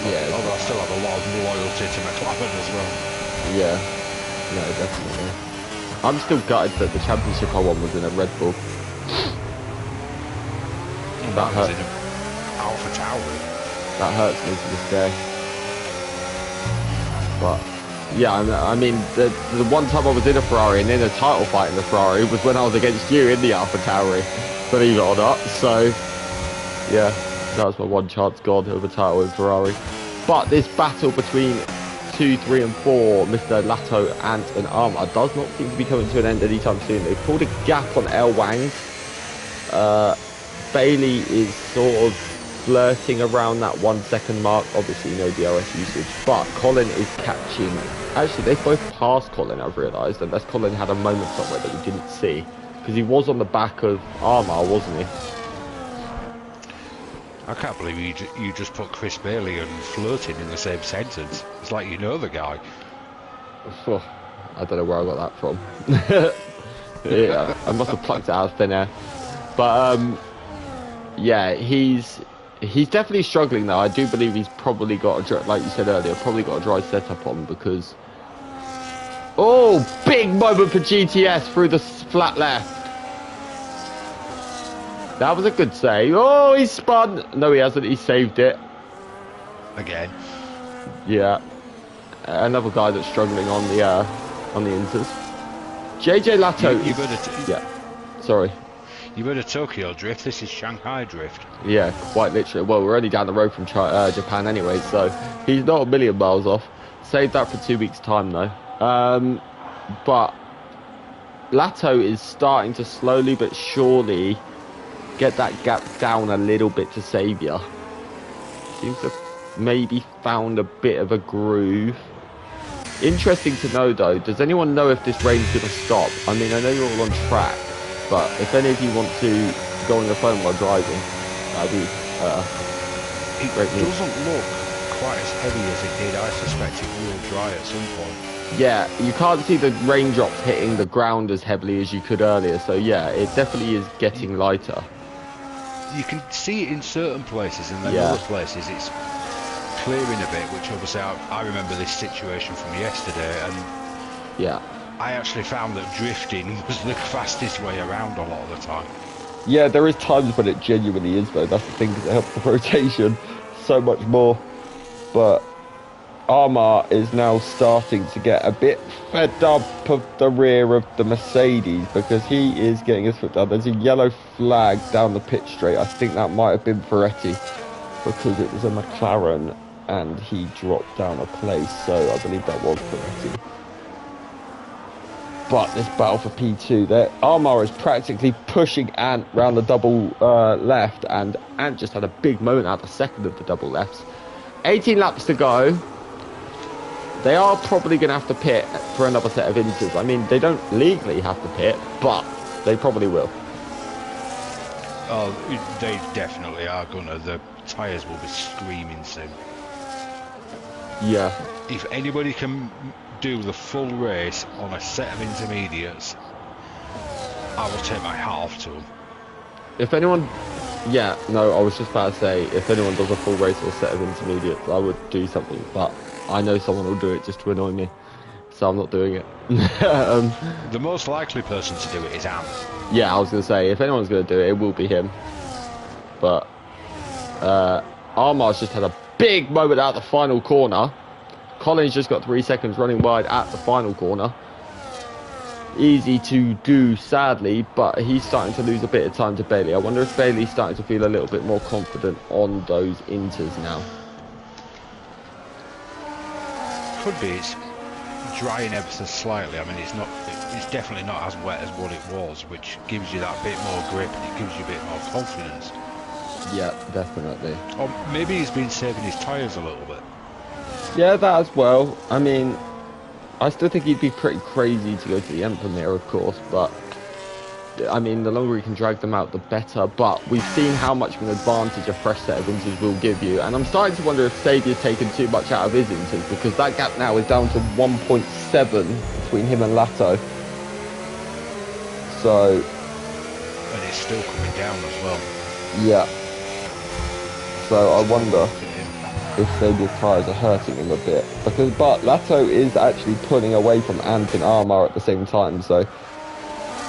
Yeah, although I still have a lot of loyalty to McLaren as well. Yeah, no, definitely. I'm still gutted that the championship I won was in a Red Bull. That was in Alpha Tauri. That hurts me to this day. But yeah, I mean, the one time I was in a Ferrari and in a title fight in the Ferrari was when I was against you in the Alpha Tauri, believe it or not. So yeah, that was my one chance gone of a title in Ferrari. But this battle between 2, 3 and 4, Mr. Lato, Ant and Armour, does not seem to be coming to an end anytime soon. They've pulled a gap on El Wang. Bailey is sort of flirting around that 1 second mark. Obviously no DRS usage, but Colin is catching. Actually, they've both passed Colin, I've realised, unless Colin had a moment somewhere that we didn't see, because he was on the back of Armour, wasn't he? I can't believe you just put Chris Bailey and flirting in the same sentence. It's like you know the guy. Oh, I don't know where I got that from. Yeah, I must have plucked it out of thin air. But yeah, he's definitely struggling though. I do believe he's probably got, like you said earlier, probably got a dry setup on, because Oh, big moment for GTS through the flat left. That was a good save. Oh, he's spun. No, he hasn't. He saved it. Again. Yeah. Another guy that's struggling on the inters. JJ Lato. Yeah. Sorry. You've heard of Tokyo drift. This is Shanghai drift. Yeah, quite literally. Well, we're only down the road from Japan anyway, so he's not a million miles off. Saved that for 2 weeks' time, though. But Lato is starting to slowly but surely get that gap down a little bit to Saviour. Seems to have maybe found a bit of a groove. Interesting to know, though, does anyone know if this rain's going to stop? I mean, I know you're all on track, but if any of you want to go on your phone while driving, that'd be great news. It doesn't look quite as heavy as it did. I suspect it will dry at some point. Yeah, you can't see the raindrops hitting the ground as heavily as you could earlier, so yeah, it definitely is getting lighter. You can see it in certain places, and then other places it's clearing a bit, which obviously I remember this situation from yesterday, and yeah, I actually found that drifting was the fastest way around a lot of the time. Yeah, there is times when it genuinely is, though. That's the thing, because it helps the rotation so much more. But Armar is now starting to get a bit fed up of the rear of the Mercedes, because he is getting his foot down. There's a yellow flag down the pit straight. I think that might have been Ferretti, because it was a McLaren and he dropped down a place, so I believe that was Ferretti. But this battle for P2 there, Armar is practically pushing Ant round the double left, and Ant just had a big moment out the second of the double lefts. 18 laps to go. They are probably going to have to pit for another set of inters. I mean, they don't legally have to pit, but they probably will. Oh, they definitely are gonna. The tyres will be screaming soon. Yeah. If anybody can do the full race on a set of intermediates, I will take my hat off to them. If anyone... Yeah, no, I was just about to say, if anyone does a full race or a set of intermediates, I would do something, but I know someone will do it just to annoy me, so I'm not doing it. The most likely person to do it is Ant. Yeah, I was going to say, if anyone's going to do it, it will be him. But Armar's just had a big moment out the final corner. Collins just got 3 seconds running wide at the final corner. Easy to do, sadly, but he's starting to lose a bit of time to Bailey. I wonder if Bailey's starting to feel a little bit more confident on those inters now. Could be. It's drying ever so slightly. I mean, it's definitely not as wet as what it was, which gives you that bit more grip and it gives you a bit more confidence. Yeah, definitely. Or maybe he's been saving his tyres a little bit. Yeah, that as well. I mean, I still think he'd be pretty crazy to go to the end premiere, of course, but I mean, the longer he can drag them out, the better. But we've seen how much of an advantage a fresh set of inters will give you, and I'm starting to wonder if Saviour's taken too much out of his inters, because that gap now is down to 1.7 between him and Lato. So, and it's still coming down as well. Yeah. So I wonder if Saviour's tyres are hurting him a bit, but Lato is actually pulling away from Ant and Armar at the same time, so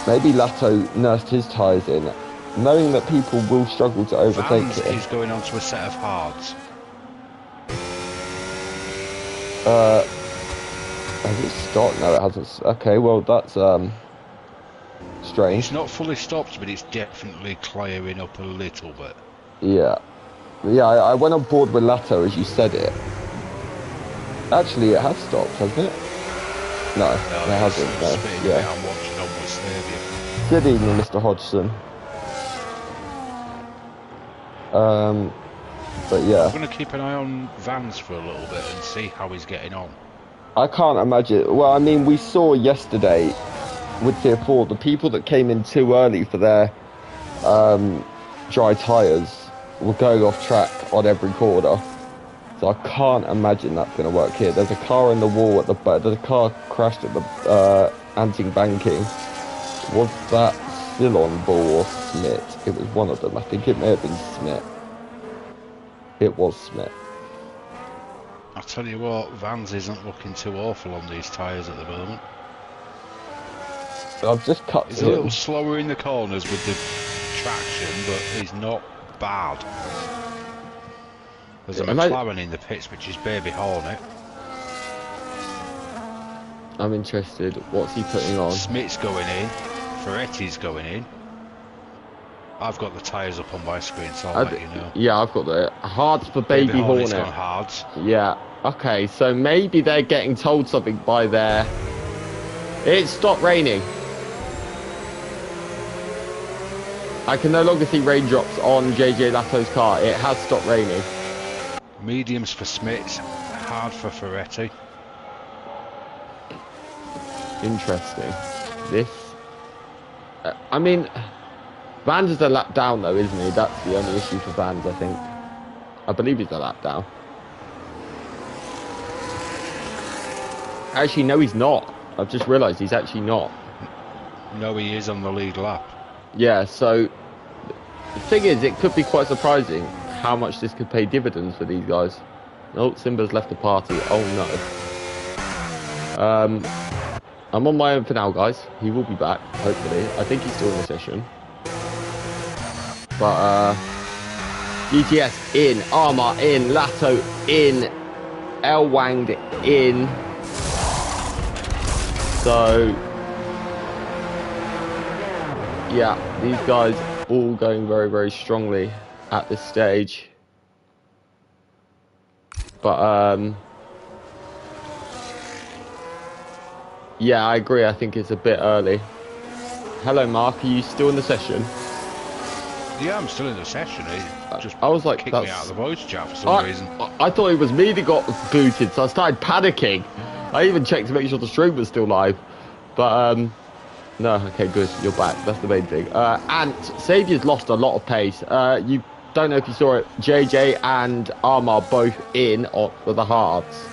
maybe Lato nursed his tyres in, knowing that people will struggle to overtake Vans it. He's going on to a set of hards. Has it stopped? No, it hasn't. Okay, well that's strange. It's not fully stopped, but it's definitely clearing up a little bit. Yeah. Yeah, I went on board with Lato as you said it. Actually, it has stopped, hasn't it? No, it hasn't. No. Yeah. I'm watching on with Saviour. Good evening, Mr. Hodgson. But yeah. I'm going to keep an eye on Vans for a little bit and see how he's getting on. I can't imagine. Well, I mean, we saw yesterday with Tier 4, the people that came in too early for their dry tyres were going off track on every corner. So I can't imagine that's going to work here. There's a car in the wall at the back. The car crashed at the anti-banking. Was that Silon Ball or Smith? It was one of them. I think it may have been Smith. It was Smith. I tell you what, Vans isn't looking too awful on these tyres at the moment. I've just cut. He's a little slower in the corners with the traction, but he's not bad. There's a McLaren in the pits, which is Baby Hornet. I'm interested. What's he putting on? Smith's going in. Ferretti's going in. I've got the tyres up on my screen, so I'll let you know. Yeah, I've got the hards for Baby Hornet. On hards. Yeah. Okay, so maybe they're getting told something by their... It stopped raining. I can no longer see raindrops on JJ Latto's car. It has stopped raining. Mediums for Smiths, hard for Ferretti. Interesting. This... I mean... Vans is a lap down though, isn't he? That's the only issue for Vans, I think. I believe he's a lap down. Actually, no, he's not. I've just realised he's actually not. No, he is on the lead lap. Yeah, so... The thing is, it could be quite surprising how much this could pay dividends for these guys. Oh, Simba's left the party. Oh, no. I'm on my own for now, guys. He will be back, hopefully. I think he's still in the session. But, GTS in, Armour in, Latto in, Elwang in. So, yeah, these guys all going very, very strongly at this stage. But, yeah, I agree. I think it's a bit early. Hello, Mark. Are you still in the session? Yeah, I'm still in the session. I was like, kicked me out of the voice chat for some reason. I thought it was me that got booted, so I started panicking. I even checked to make sure the stream was still live. But, no, okay, good. You're back. That's the main thing. And Saviour's lost a lot of pace. You don't know if you saw it. JJ and Armour both in for the hards.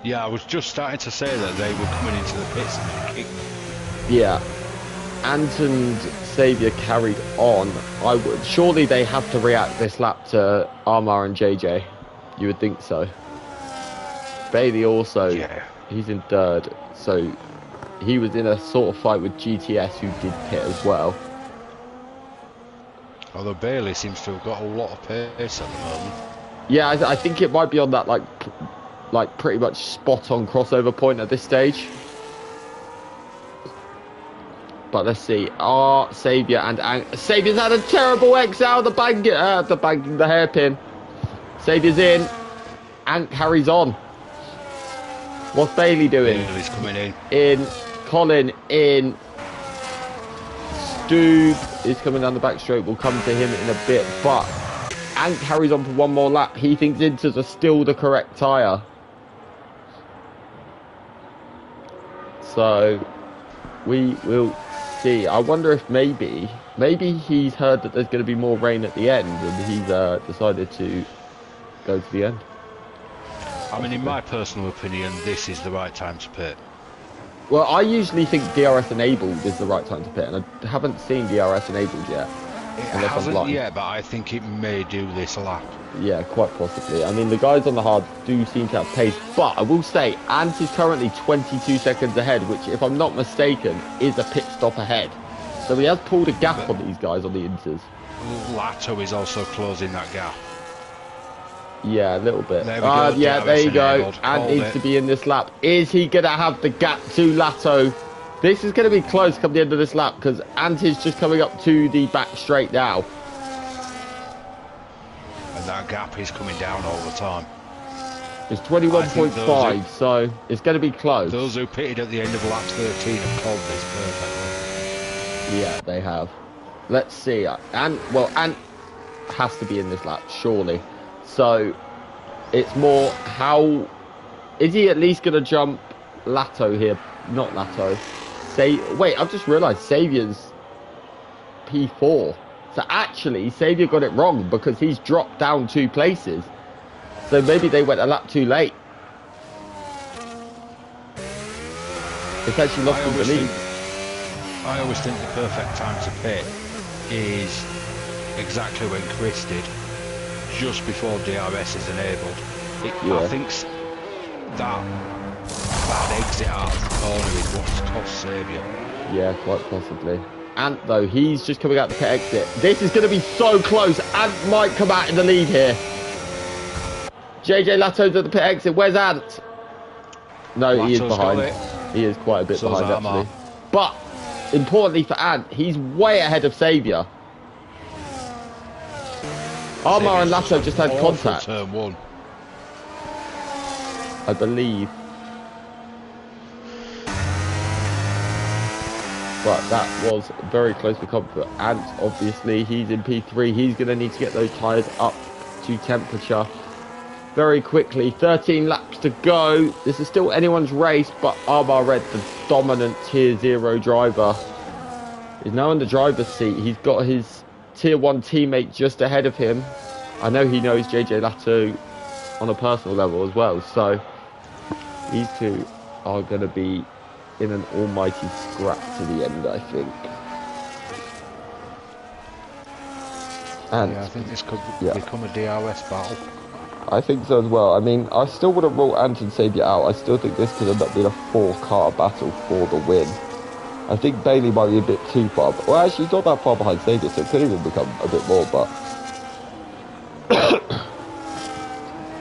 Yeah, I was just starting to say that they were coming into the pits and kicked. Yeah. Ant and Saviour carried on. Surely they have to react this lap to Armour and JJ. You would think so. Bailey also, he's in third, so he was in a sort of fight with GTS, who did pit as well. Although Bailey seems to have got a lot of pace at the moment. Yeah, I think it might be on that like pretty much spot on crossover point at this stage. But let's see. Saviour and Saviour's had a terrible exit, the hairpin. Saviour's in. Ant carries on. What's Bailey doing? Bailey's coming in. In. Colin in. Stu is coming down the back straight. We'll come to him in a bit. But Ant carries on for one more lap. He thinks Inters are still the correct tyre. So we will see. I wonder if maybe he's heard that there's going to be more rain at the end, and he's decided to go to the end. I mean, in my personal opinion, this is the right time to pit. Well, I usually think DRS enabled is the right time to pit, and I haven't seen DRS enabled yet. It hasn't yet, but I think it may do this lap. Yeah, quite possibly. I mean, the guys on the hard do seem to have pace, but I will say, Ant is currently 22 seconds ahead, which, if I'm not mistaken, is a pit stop ahead. So he has pulled a gap on these guys on the Inters. Latto is also closing that gap. Yeah, a little bit. There we go, yeah, there you go. Ant needs to be in this lap. Is he going to have the gap to Latto? This is going to be close come the end of this lap, because Ant is just coming up to the back straight now. And that gap is coming down all the time. It's 21.5, so it's going to be close. Those who pitted at the end of lap 13 have called this perfectly. Yeah, they have. Let's see. Ant has to be in this lap, surely. So it's more how... Is he at least going to jump Latto here? Not Latto. Wait, I've just realised Saviour's P4. So actually, Saviour got it wrong because he's dropped down 2 places. So maybe they went a lap too late. It's actually lost the lead. I always think the perfect time to pit is exactly when Chris did, just before DRS is enabled. I think that bad exit out of the corner is what's cost Saviour. Yeah, quite possibly. Ant, though, he's just coming out the pit exit. This is going to be so close. Ant might come out in the lead here. JJ Lato's at the pit exit. Where's Ant? No, Lato's he is behind. He is quite a bit behind, actually. But, importantly for Ant, he's way ahead of Saviour. Armar and Lato just had contact. Turn one. I believe. But that was very close for comfort. Ant, obviously, he's in P3. He's going to need to get those tyres up to temperature very quickly. 13 laps to go. This is still anyone's race, but Armar Red, the dominant Tier 0 driver, is now in the driver's seat. He's got his Tier 1 teammate just ahead of him. I know he knows JJ Lato on a personal level as well, so these two are going to be in an almighty scrap to the end, I think. And yeah, I think this could become a DRS battle. I think so as well. I mean, I still wouldn't rule Ant and Saviour out. I still think this could end up being a 4-car battle for the win. I think Bailey might be a bit too far. Well, actually, he's not that far behind Saviour, so it could even become a bit more, but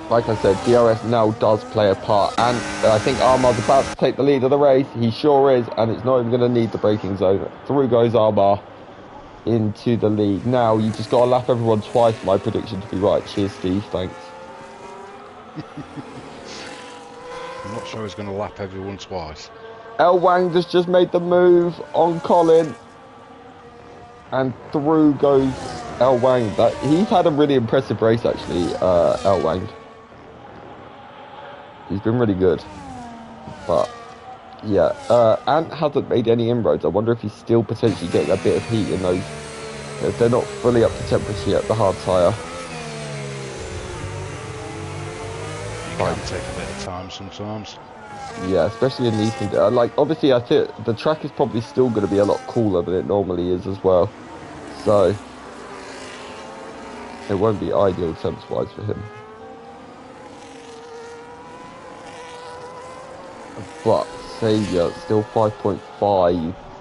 like I said, DRS now does play a part, and I think Armar's about to take the lead of the race. He sure is, and it's not even going to need the braking zone. Through goes Armar into the lead. Now, you just got to lap everyone twice for my prediction to be right. Cheers, Steve. Thanks. I'm not sure he's going to lap everyone twice. El Wang just made the move on Colin, and through goes El Wang. He's had a really impressive race, actually, El Wang. He's been really good, but yeah, Ant hasn't made any inroads. I wonder if he's still potentially getting a bit of heat in those, if they're not fully up to temperature yet, the hard tyre. You can take a bit of time sometimes. Yeah, especially in these conditions. Like, obviously, I think the track is probably still going to be a lot cooler than it normally is as well, so it won't be ideal temps-wise for him. But Saviour still 5.5,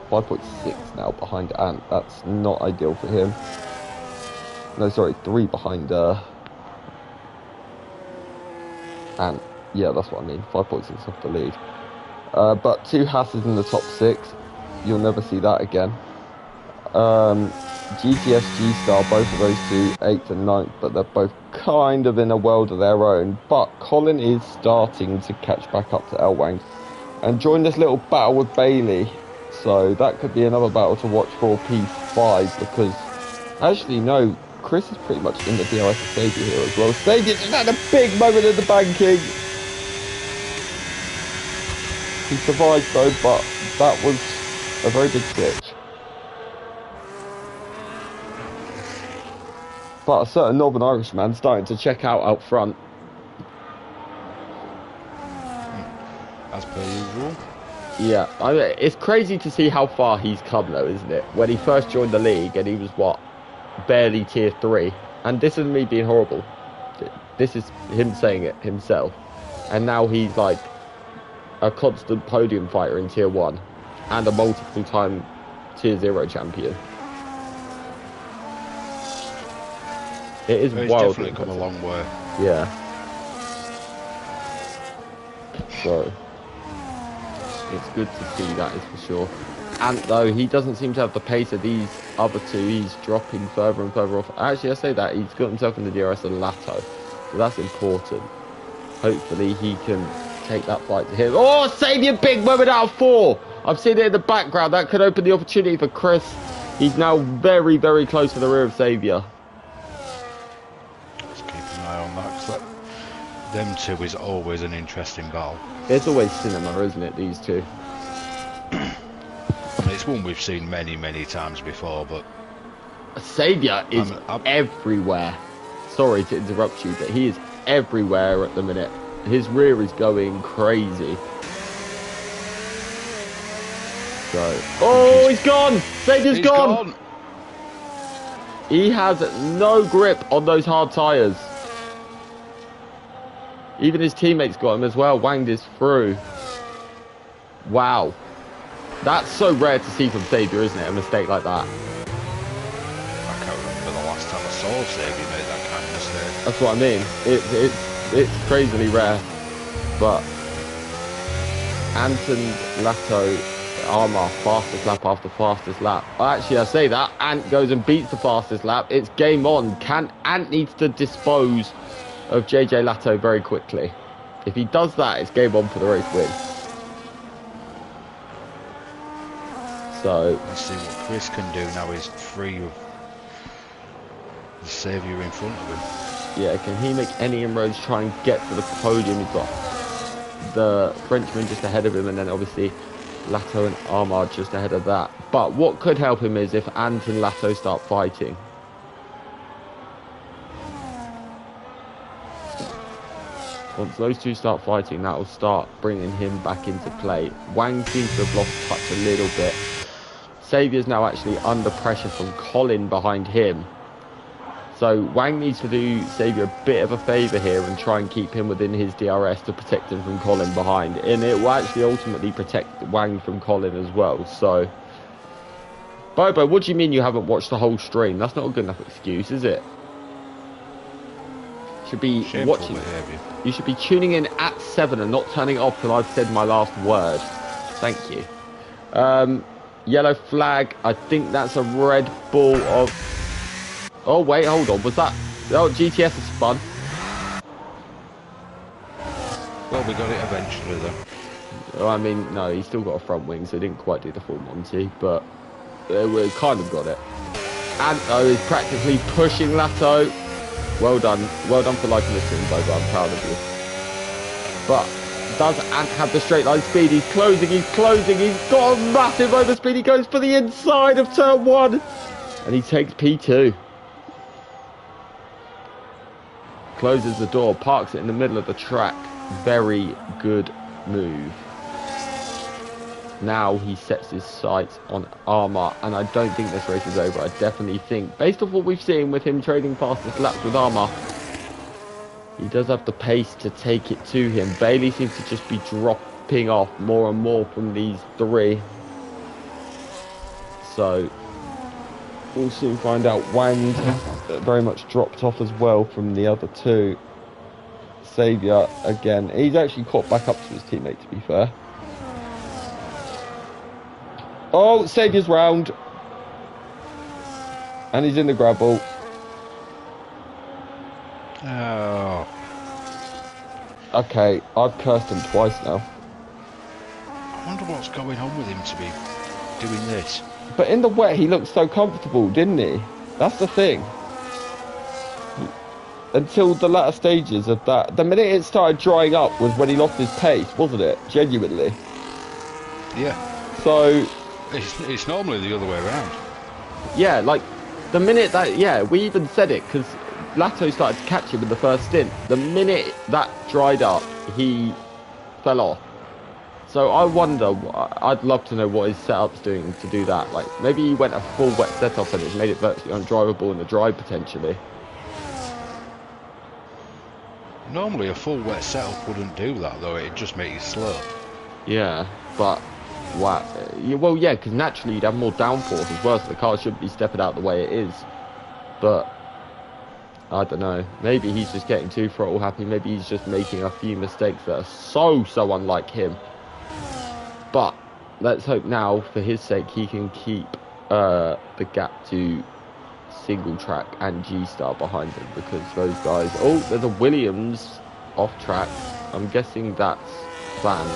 5.6 now behind Ant. That's not ideal for him. No, sorry, 3 behind Ant. Yeah, that's what I mean. 5.6 off the lead. But 2 Hasses in the top 6. You'll never see that again. GTS, G-Star, both of those two, 8th and 9th, but they're both kind of in a world of their own. But Colin is starting to catch back up to El Wang and join this little battle with Bailey. So that could be another battle to watch for P5, because actually, no, Chris is pretty much in the DRS of Saviour here as well. Saviour just had a big moment in the banking. He survived though, but that was a very big switch. But a certain Northern Irish man starting to check out front. As per usual. Yeah, I mean, it's crazy to see how far he's come though, isn't it? When he first joined the league and he was, what, barely tier 3. And this isn't me being horrible. This is him saying it himself. And now he's like a constant podium fighter in tier 1 and a multiple time tier 0 champion. It is wild. Definitely come a long way. Yeah. So it's good to see, that is for sure. Ant though, he doesn't seem to have the pace of these other two. He's dropping further and further off. Actually, I say that he's got himself in the DRS of Lato, so that's important. Hopefully he can take that fight to him. Oh, Saviour, big moment out of 4. I've seen it in the background. That could open the opportunity for Chris. He's now very, very close to the rear of Saviour. Let's keep an eye on that, because them two is always an interesting battle. It's always cinema, isn't it, these two? I mean, it's one we've seen many, many times before, but Saviour is everywhere. Sorry to interrupt you, but he is everywhere at the minute. His rear is going crazy. So, oh, he's gone! Saviour's gone! He has no grip on those hard tyres. Even his teammates got him as well. Wanged is through. Wow. That's so rare to see from Xavier, isn't it? A mistake like that. I can't remember the last time I saw Xavier make that kind of mistake. That's what I mean. It's crazily rare. But Anton, Lato, Armour, fastest lap after fastest lap. Actually, I say that. Ant goes and beats the fastest lap. It's game on. Ant needs to dispose of JJ Lato very quickly. If he does that, it's game on for the race win. So let's see what Chris can do now. He's free of the Xavier in front of him. Yeah, can he make any inroads, try and get to the podium? He's got the Frenchman just ahead of him, and then obviously Lato and Armard just ahead of that. But what could help him is if Ant and Lato start fighting. Once those two start fighting, that will start bringing him back into play. Wang seems to have lost touch a little bit. Xavier's now actually under pressure from Colin behind him. So Wang needs to do Xavier a bit of a favour here and try and keep him within his DRS to protect him from Colin behind. And it will actually ultimately protect Wang from Colin as well. So, Bobo, what do you mean you haven't watched the whole stream? That's not a good enough excuse, is it? Should be watching. You should be tuning in at 7 and not turning it off till I've said my last word. Thank you. Yellow flag. I think that's a Red Bull of... Oh, wait, hold on. Was that... Oh, GTS has spun. Well, we got it eventually, though. Oh, I mean, no, he's still got a front wing, so he didn't quite do the full Monty, but we kind of got it. Anto is practically pushing Lato. Well done for liking this stream, Bobo. I'm proud of you. But does Ant have the straight line speed? He's closing. He's got a massive overspeed. He goes for the inside of turn 1. And he takes P2. Closes the door, parks it in the middle of the track. Very good move. Now he sets his sights on Armour, and I don't think this race is over. I definitely think, based off what we've seen with him trading fastest laps with Armour, he does have the pace to take it to him. Bailey seems to just be dropping off more and more from these three. So we'll soon find out. Wang very much dropped off as well from the other two. Xavier again. He's actually caught back up to his teammate, to be fair. Oh, Xavier's round. And he's in the gravel. Oh. Okay, I've cursed him twice now. I wonder what's going on with him to be doing this. But in the wet, he looked so comfortable, didn't he? That's the thing. Until the latter stages of that. The minute it started drying up was when he lost his pace, wasn't it? Genuinely. Yeah. So... It's normally the other way around. Yeah, like, the minute that... Yeah, we even said it, because Lato started to catch him in the first stint. The minute that dried up, he fell off. So I wonder, I'd love to know what his setup's doing to do that. Like, maybe he went a full wet setup and it's made it virtually undrivable in the dry, potentially. Normally a full wet setup wouldn't do that, though. It'd just make you slow. Yeah, but... Wow. Well, yeah, because naturally you'd have more downforce as well, so the car shouldn't be stepping out the way it is. But... I don't know. Maybe he's just getting too throttle happy. Maybe he's just making a few mistakes that are so unlike him. But let's hope now, for his sake, he can keep the gap to single track and G-Star behind him, because those guys... Oh, there's a Williams off track. I'm guessing that's planned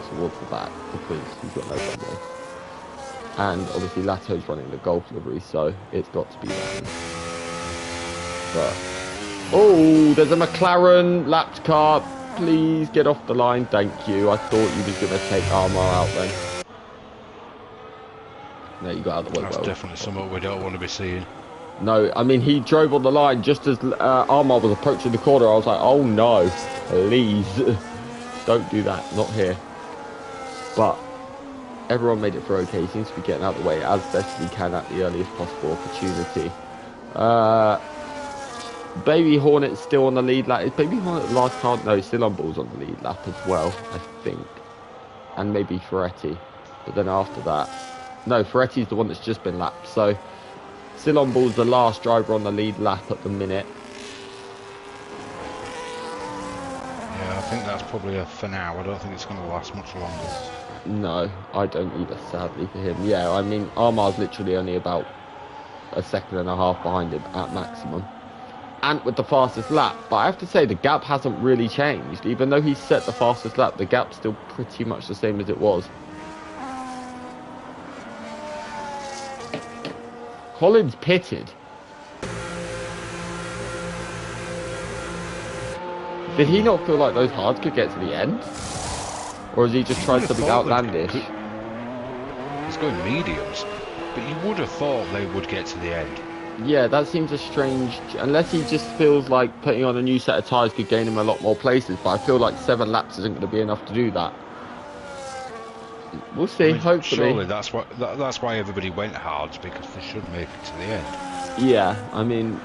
towards the back because he's got no runway. And obviously Lato's running the Golf livery, so it's got to be that. But... Oh, there's a McLaren lapped car. Please get off the line, thank you. I thought you was going to take Armour out then. No, you got out of the way. That's definitely something we don't want to be seeing. No, I mean, he drove on the line just as Armour was approaching the corner. I was like, oh no, please. Don't do that, not here. But everyone made it through okay. He seems to be getting out of the way as best he can at the earliest possible opportunity. Baby Hornet's still on the lead lap. Is Baby Hornet the last car? No, still on balls on the lead lap as well, I think. And maybe Ferretti. But then after that... No, Ferretti's the one that's just been lapped. So, still on balls, the last driver on the lead lap at the minute. Yeah, I think that's probably for now. I don't think it's going to last much longer. No, I don't either, sadly for him. Yeah, I mean, Armar's literally only about a second and a half behind him at maximum. Ant with the fastest lap, but I have to say the gap hasn't really changed. Even though he's set the fastest lap, the gap's still pretty much the same as it was. Collins pitted. Did he not feel like those hards could get to the end? Or has he just tried something outlandish? He's going mediums, but you would have thought they would get to the end. Yeah, that seems a strange... Unless he just feels like putting on a new set of tyres could gain him a lot more places, but I feel like 7 laps isn't going to be enough to do that. We'll see, hopefully. Surely that's why everybody went hards, because they should make it to the end. Yeah, I mean,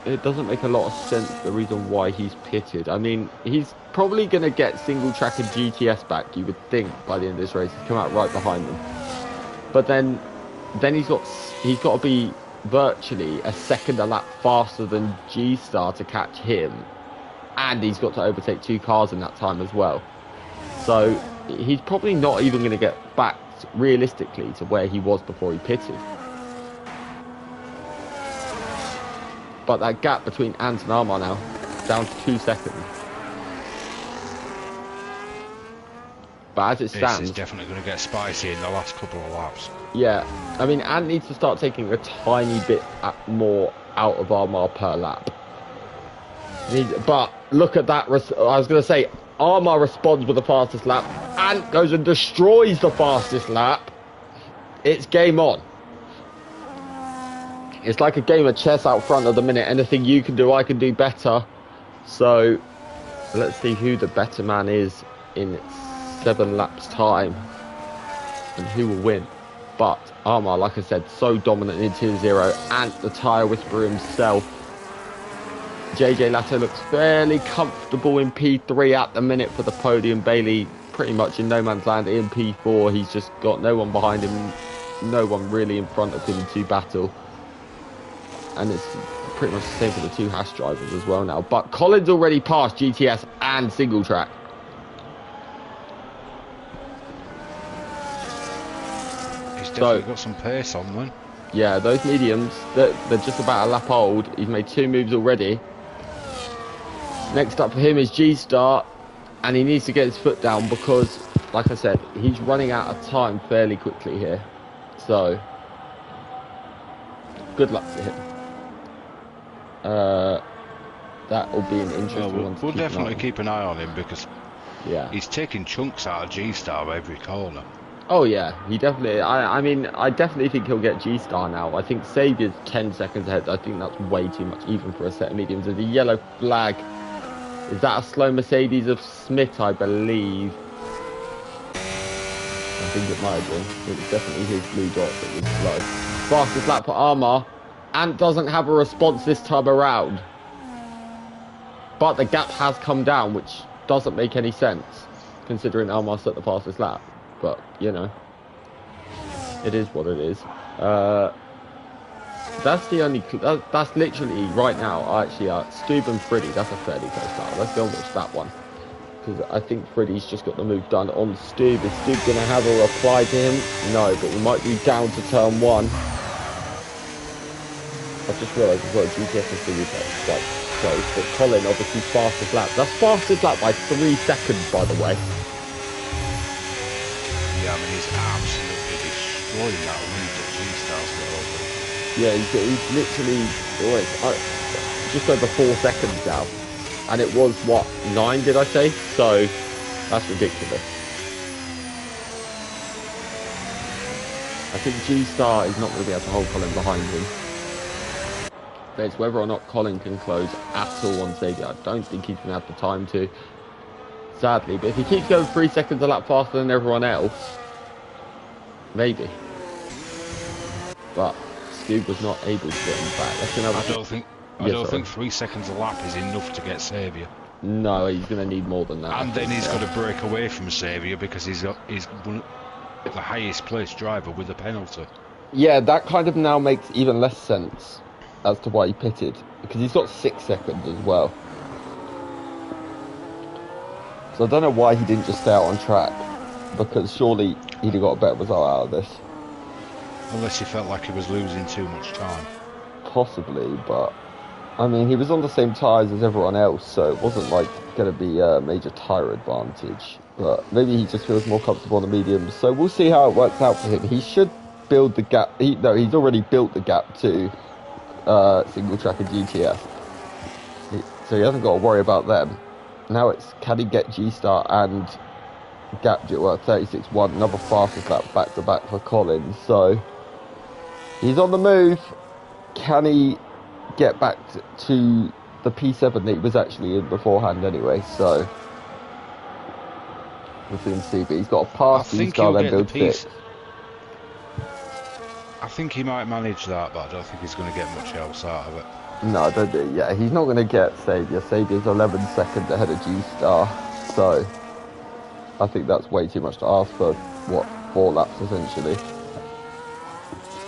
it doesn't make a lot of sense, the reason why he's pitted. I mean, he's probably going to get single track and GTS back, you would think, by the end of this race. He's come out right behind them. But then he's got to be virtually a second a lap faster than G-Star to catch him, and he's got to overtake 2 cars in that time as well. So he's probably not even going to get back realistically to where he was before he pitted. But that gap between Ant and Armar now down to 2 seconds. But as it stands, this is definitely going to get spicy in the last couple of laps. Yeah, I mean, Ant needs to start taking a tiny bit more out of Armar per lap. But look at that. I was going to say, Armar responds with the fastest lap. Ant goes and destroys the fastest lap. It's game on. It's like a game of chess out front at the minute. Anything you can do, I can do better. So let's see who the better man is in 7 laps time and who will win. But Armar, like I said, so dominant in Tier 0. Ant, the tyre whisperer himself. JJ Lato looks fairly comfortable in P3 at the minute for the podium. Bailey pretty much in no man's land in P4. He's just got no one behind him, no one really in front of him to battle. And it's pretty much the same for the 2 Haas drivers as well now. But Collins already passed GTS and single track. He's definitely got some pace on them. Yeah, those mediums, they're just about a lap old. He's made 2 moves already. Next up for him is G-Star, and he needs to get his foot down because, like I said, he's running out of time fairly quickly here. So, good luck to him. That will be an interesting one. We'll definitely keep an eye on him because he's taking chunks out of G-Star every corner. Oh yeah, he definitely. I mean, I definitely think he'll get G-Star now. I think Saviour's 10 seconds ahead. I think that's way too much, even for a set of mediums. There's a yellow flag. Is that a slow Mercedes of Smith? I believe. I think it might have been. It was definitely his blue dot that was slow. Fastest lap for Armar. Ant doesn't have a response this time around. But the gap has come down, which doesn't make any sense, considering Armar set the fastest lap. But, you know, it is what it is. That's the only... That's literally, right now, actually, Stube and Freddy, that's a fairly close battle. Let's go and watch that one. Because I think Freddy's just got the move done on Stube. Is Stube going to have a reply to him? No, but we might be down to turn 1. I just realised as well, GTS and Stube are quite close. But Colin, obviously, fastest lap. That's fastest lap by 3 seconds, by the way. Yeah, I mean, he's absolutely destroying that lead that G-Star's got over. Yeah, he's literally just over 4 seconds now. And it was, what, 9, did I say? So, that's ridiculous. I think G-Star is not going to be able to hold Colin behind him. But it's whether or not Colin can close at all on Xavier. I don't think he's going to have the time to. Sadly, but if he keeps going 3 seconds a lap faster than everyone else, maybe. But Stu was not able to get him back. That's another. I don't think 3 seconds a lap is enough to get Saviour. No, he's going to need more than that. And then he's got to break away from Saviour because he's one of the highest placed driver with a penalty. Yeah, that kind of now makes even less sense as to why he pitted, because he's got 6 seconds as well. So I don't know why he didn't just stay out on track, because surely he'd have got a better result out of this. Unless he felt like he was losing too much time. Possibly, but I mean, he was on the same tyres as everyone else, so it wasn't like going to be a major tyre advantage. But maybe he just feels more comfortable on the mediums. So we'll see how it works out for him. He should build the gap. He's already built the gap to single track and GTS. So he hasn't got to worry about them. Now it's, can he get G-Star and gap 36.1, another fastest lap back to back for Collins. So he's on the move. Can he get back to the P7 that he was actually in beforehand anyway? So we'll soon see. But he's got a pass G-Star, then build 6. I think he might manage that, but I don't think he's going to get much else out of it. No, I don't do. Yeah, he's not going to get Saviour. Saviour's 11 seconds ahead of G-Star. So I think that's way too much to ask for, what, 4 laps essentially.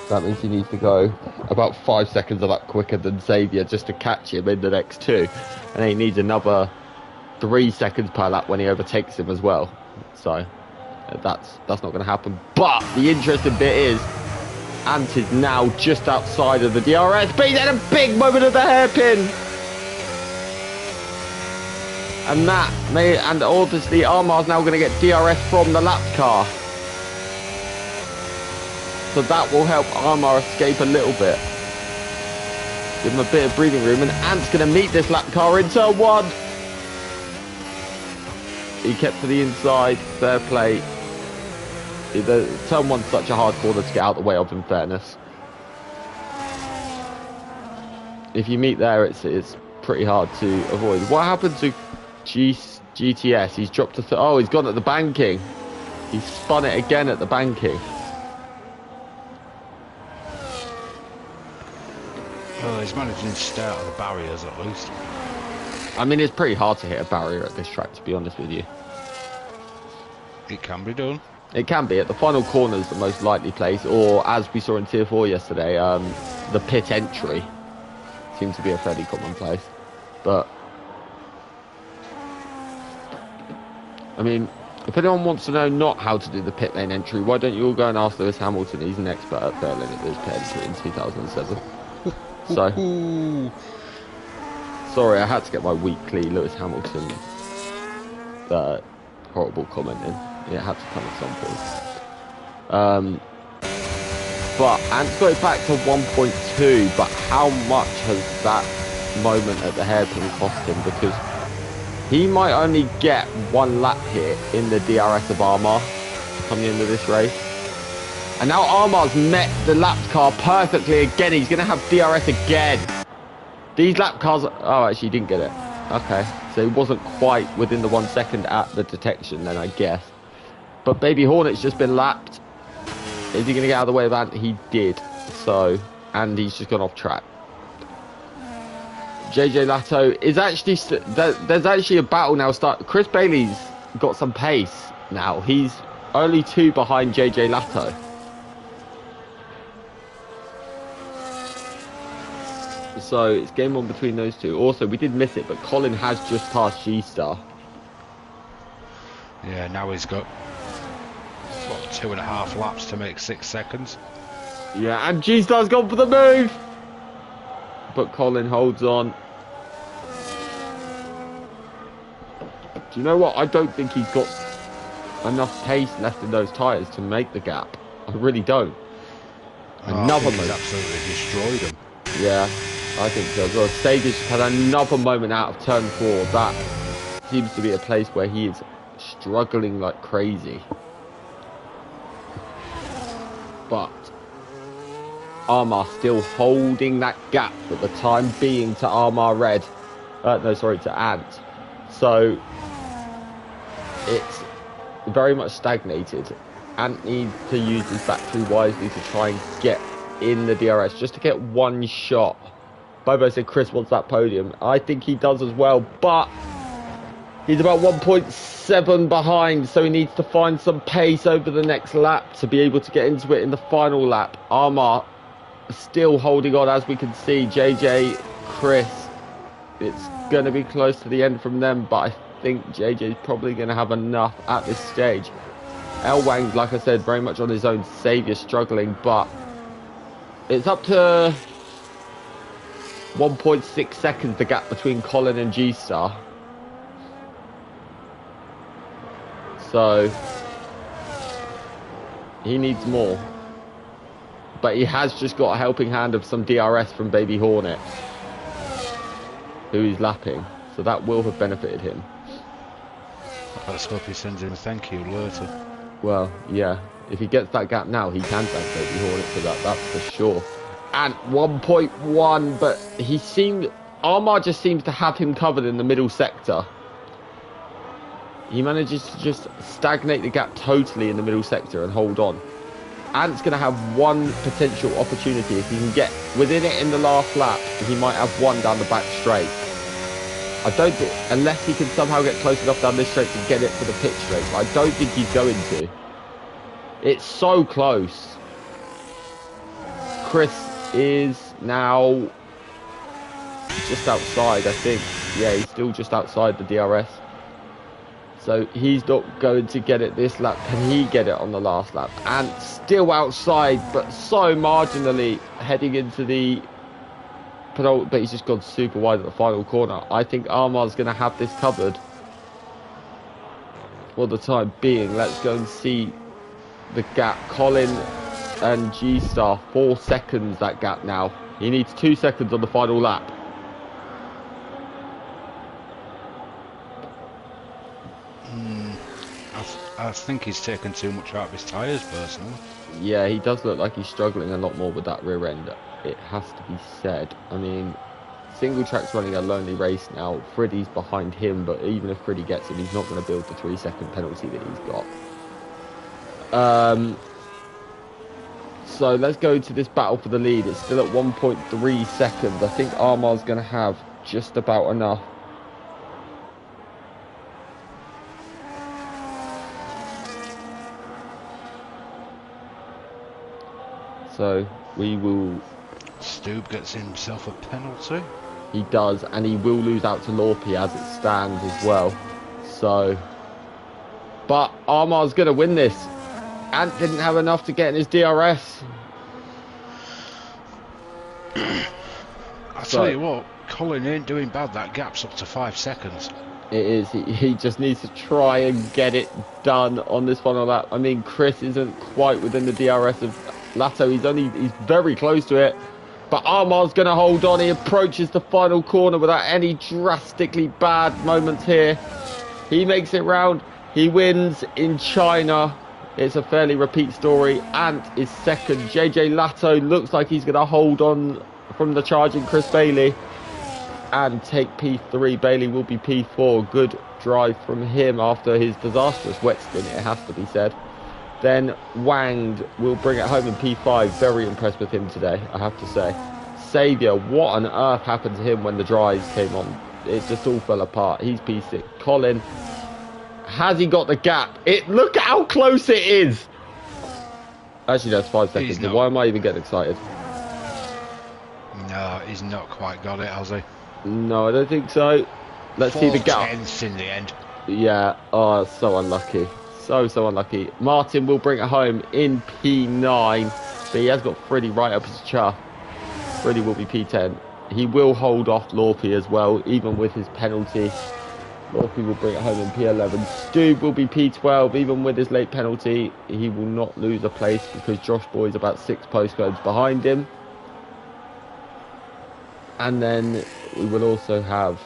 That means he needs to go about 5 seconds a lap quicker than Saviour just to catch him in the next 2. And then he needs another 3 seconds per lap when he overtakes him as well. So that's not going to happen. But the interesting bit is, Ant is now just outside of the DRS, but he's had a big moment at the hairpin. And obviously Armar's now going to get DRS from the lapped car. So that will help Armar escape a little bit. Give him a bit of breathing room, and Ant's going to meet this lap car in turn 1. He kept to the inside, fair play. Turn 1's such a hard corner to get out of the way of, in fairness. If you meet there, it's pretty hard to avoid. What happened to GTS? He's dropped to... oh, he's gone at the banking. He's spun it again at the banking. Well, he's managing to stay out of the barriers at least. I mean, it's pretty hard to hit a barrier at this track, to be honest with you. It can be done. It can be. At the final corner is the most likely place, or as we saw in Tier 4 yesterday, the pit entry seems to be a fairly common place. But, I mean, if anyone wants to know not how to do the pit lane entry, why don't you all go and ask Lewis Hamilton? He's an expert at failing at this pit entry in 2007. So, sorry, I had to get my weekly Lewis Hamilton horrible comment in. It had to come at some point. But Ant's got it back to 1.2, but how much has that moment at the hairpin cost him? Because he might only get 1 lap here in the DRS of Armar coming into this race. And now Armar's met the lapped car perfectly again. He's going to have DRS again. These lap cars... oh, actually, he didn't get it. Okay. So he wasn't quite within the 1 second at the detection then, I guess. But Baby Hornet's just been lapped. Is he going to get out of the way of Ant? He did. So, and he's just gone off track. JJ Latto is actually... there's actually a battle now start. Chris Bailey's got some pace now. He's only 2 behind JJ Latto. So it's game on between those two. Also, we did miss it, but Colin has just passed G-Star. Yeah, now he's got, what, 2.5 laps to make 6 seconds. Yeah, and G-Star's gone for the move! But Colin holds on. Do you know what? I don't think he's got enough pace left in those tyres to make the gap. I really don't. Another move. He's absolutely destroyed him. Yeah. I think so as well. Sager's had another moment out of turn 4. That seems to be a place where he is struggling like crazy. But Armar still holding that gap for the time being to Armar Red. To Ant. So it's very much stagnated. Ant needs to use his battery wisely to try and get in the DRS just to get 1 shot Bobo said Chris wants that podium. I think he does as well, but he's about 1.7 behind, so he needs to find some pace over the next lap to be able to get into it in the final lap. Armar still holding on, as we can see. JJ, Chris, it's going to be close to the end from them, but I think JJ is probably going to have enough at this stage. El Wang, like I said, very much on his own. Saviour struggling, but it's up to 1.6 seconds, the gap between Colin and G-Star. So he needs more. But he has just got a helping hand of some DRS from Baby Hornet, who he's lapping. So that will have benefited him. Let's hope he sends him a thank you later. Well, yeah. If he gets that gap now, he can thank Baby Hornet for that, that's for sure. And 1.1, but he seemed... Armar just seems to have him covered in the middle sector. He manages to just stagnate the gap totally in the middle sector and hold on. Ant's going to have one potential opportunity. If he can get within it in the last lap, he might have one down the back straight. I don't think, unless he can somehow get close enough down this straight to get it for the pit straight, but I don't think he's going to. It's so close. Chris is now just outside, I think. Yeah, he's still just outside the DRS. So he's not going to get it this lap. Can he get it on the last lap? And still outside, but so marginally heading into the penultimate. But he's just gone super wide at the final corner. I think Armar's going to have this covered for the time being. Let's go and see the gap. Colin and G-Star, 4 seconds that gap now. He needs 2 seconds on the final lap. I think he's taken too much out of his tyres, personally. Yeah, he does look like he's struggling a lot more with that rear end. It has to be said. I mean, single track's running a lonely race now. Freddie's behind him, but even if Freddie gets him, he's not going to build the 3-second penalty that he's got. So let's go to this battle for the lead. It's still at 1.3 seconds. I think Armar's going to have just about enough. So we will... Stube gets himself a penalty. He does, and he will lose out to Lorpy as it stands as well. So... But Armar's going to win this. Ant didn't have enough to get in his DRS. I tell you what, Colin ain't doing bad. That gap's up to 5 seconds. It is. He just needs to try and get it done on this final lap. I mean, Chris isn't quite within the DRS of Lato. He's very close to it. But Armar's going to hold on. He approaches the final corner without any drastically bad moments here. He makes it round. He wins in China. It's a fairly repeat story. Ant is second. JJ Lato looks like he's going to hold on from the charging Chris Bailey and take P3. Bailey will be P4. Good drive from him after his disastrous wet stint, it has to be said. Then Wang will bring it home in P5. Very impressed with him today, I have to say. Saviour, what on earth happened to him when the dries came on? It just all fell apart. He's P6. Colin, has he got the gap? Look at how close it is. Actually, that's 5 seconds. Why am I even getting excited? No, he's not quite got it, has he? No, I don't think so. Let's see the gap. 4/10 in the end. Yeah, oh, so unlucky. So unlucky. Martin will bring it home in P9, but he has got Freddie right up his chaff. Freddie will be P10. He will hold off Lorpy as well, even with his penalty. Lorpy will bring it home in P11. Stube will be P12, even with his late penalty. He will not lose a place because Josh Boy's about 6 postcodes behind him. And then we will also have...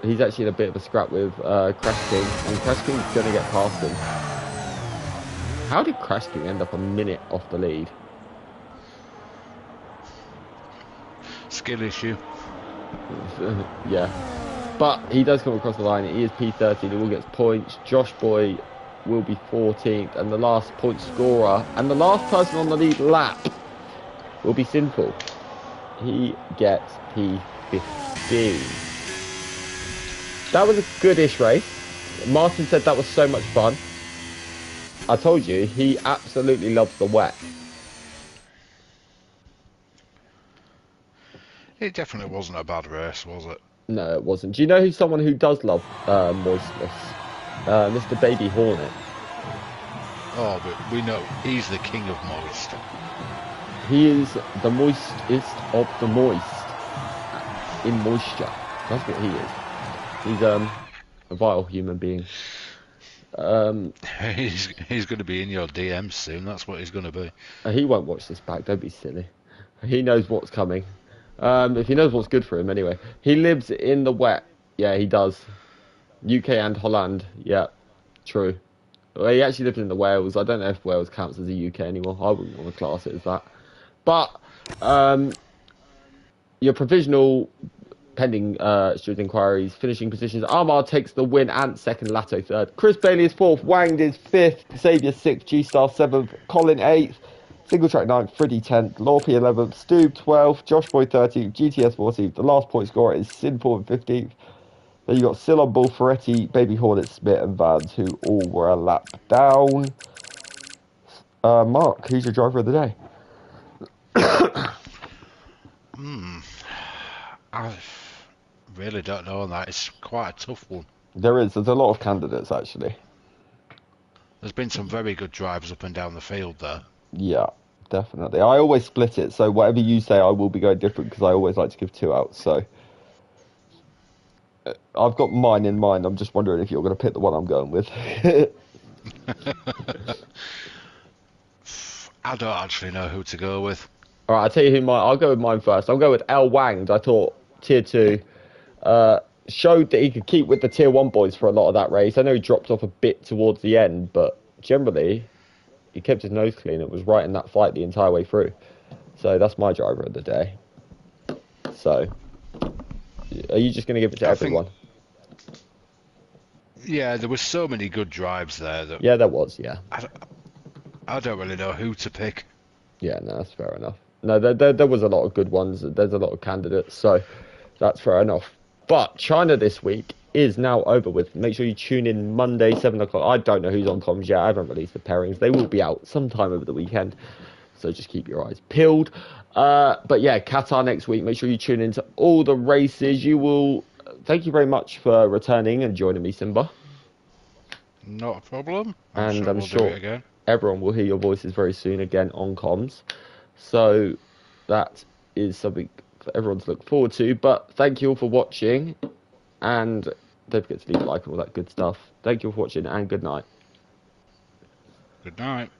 He's actually in a bit of a scrap with Crash King, and Crash King's going to get past him. How did Crash King end up a minute off the lead? Skill issue. Yeah. But he does come across the line. He is P13. He will get points. Josh Boy will be 14th. And the last point scorer and the last person on the lead lap will be Sinful. he gets P15. That was a goodish race. Martin said that was so much fun. I told you, he absolutely loves the wet. It definitely wasn't a bad race, was it? No, it wasn't. Do you know who's someone who does love moistness? Mr. Baby Hornet. Oh, but we know he's the king of moist. He is the moistest of the moist in moisture. That's what he is. He's a vile human being. He's going to be in your DMs soon. That's what he's going to be. He won't watch this back. Don't be silly. He knows what's coming. If he knows what's good for him, anyway. He lives in the wet. Yeah, he does. UK and Holland. Yeah, true. Well, he actually lives in the Wales. I don't know if Wales counts as a UK anymore. I wouldn't want to class it as that. But your provisional pending student inquiries, finishing positions. Armar takes the win and second, Lato third. Chris Bailey is fourth, Wanged is fifth, Xavier sixth, G-Star seventh, Colin eighth, Single Track ninth, Friddy 10th, Lorpy 11th, Stoob 12th, Josh Boy 13th, GTS 14th. The last point scorer is Sinful 15th. Then you got Silon Bull, Ferretti, Baby Hornet, Smith and Vans, who all were a lap down. Mark, who's your driver of the day? I really don't know on that. It's quite a tough one. There's a lot of candidates, actually. There's been some very good drives up and down the field there. Yeah, definitely. I always split it, so whatever you say, I will be going different, because I always like to give two out, so... I've got mine in mind. I'm just wondering if you're going to pick the one I'm going with. I don't actually know who to go with. All right, I'll tell you who I'll go with mine first. I'll go with L Wanged. I thought Tier 2 showed that he could keep with the Tier 1 boys for a lot of that race. I know he dropped off a bit towards the end, but generally, he kept his nose clean. It was right in that fight the entire way through. So that's my driver of the day. So... Are you just going to give it to everyone? Yeah, there were so many good drives there. That yeah, there was, yeah. I don't really know who to pick. Yeah, no, that's fair enough. No, there was a lot of good ones. There's a lot of candidates, so that's fair enough. But China this week is now over with. Make sure you tune in Monday, 7 o'clock. I don't know who's on comms yet. I haven't released the pairings. They will be out sometime over the weekend, so just keep your eyes peeled. But yeah, Qatar next week. Make sure you tune into all the races. Thank you very much for returning and joining me, Simba. Not a problem. I'm sure everyone will hear your voices very soon again on comms. So that is something for everyone to look forward to. But thank you all for watching. And don't forget to leave a like and all that good stuff. Thank you all for watching and good night. Good night.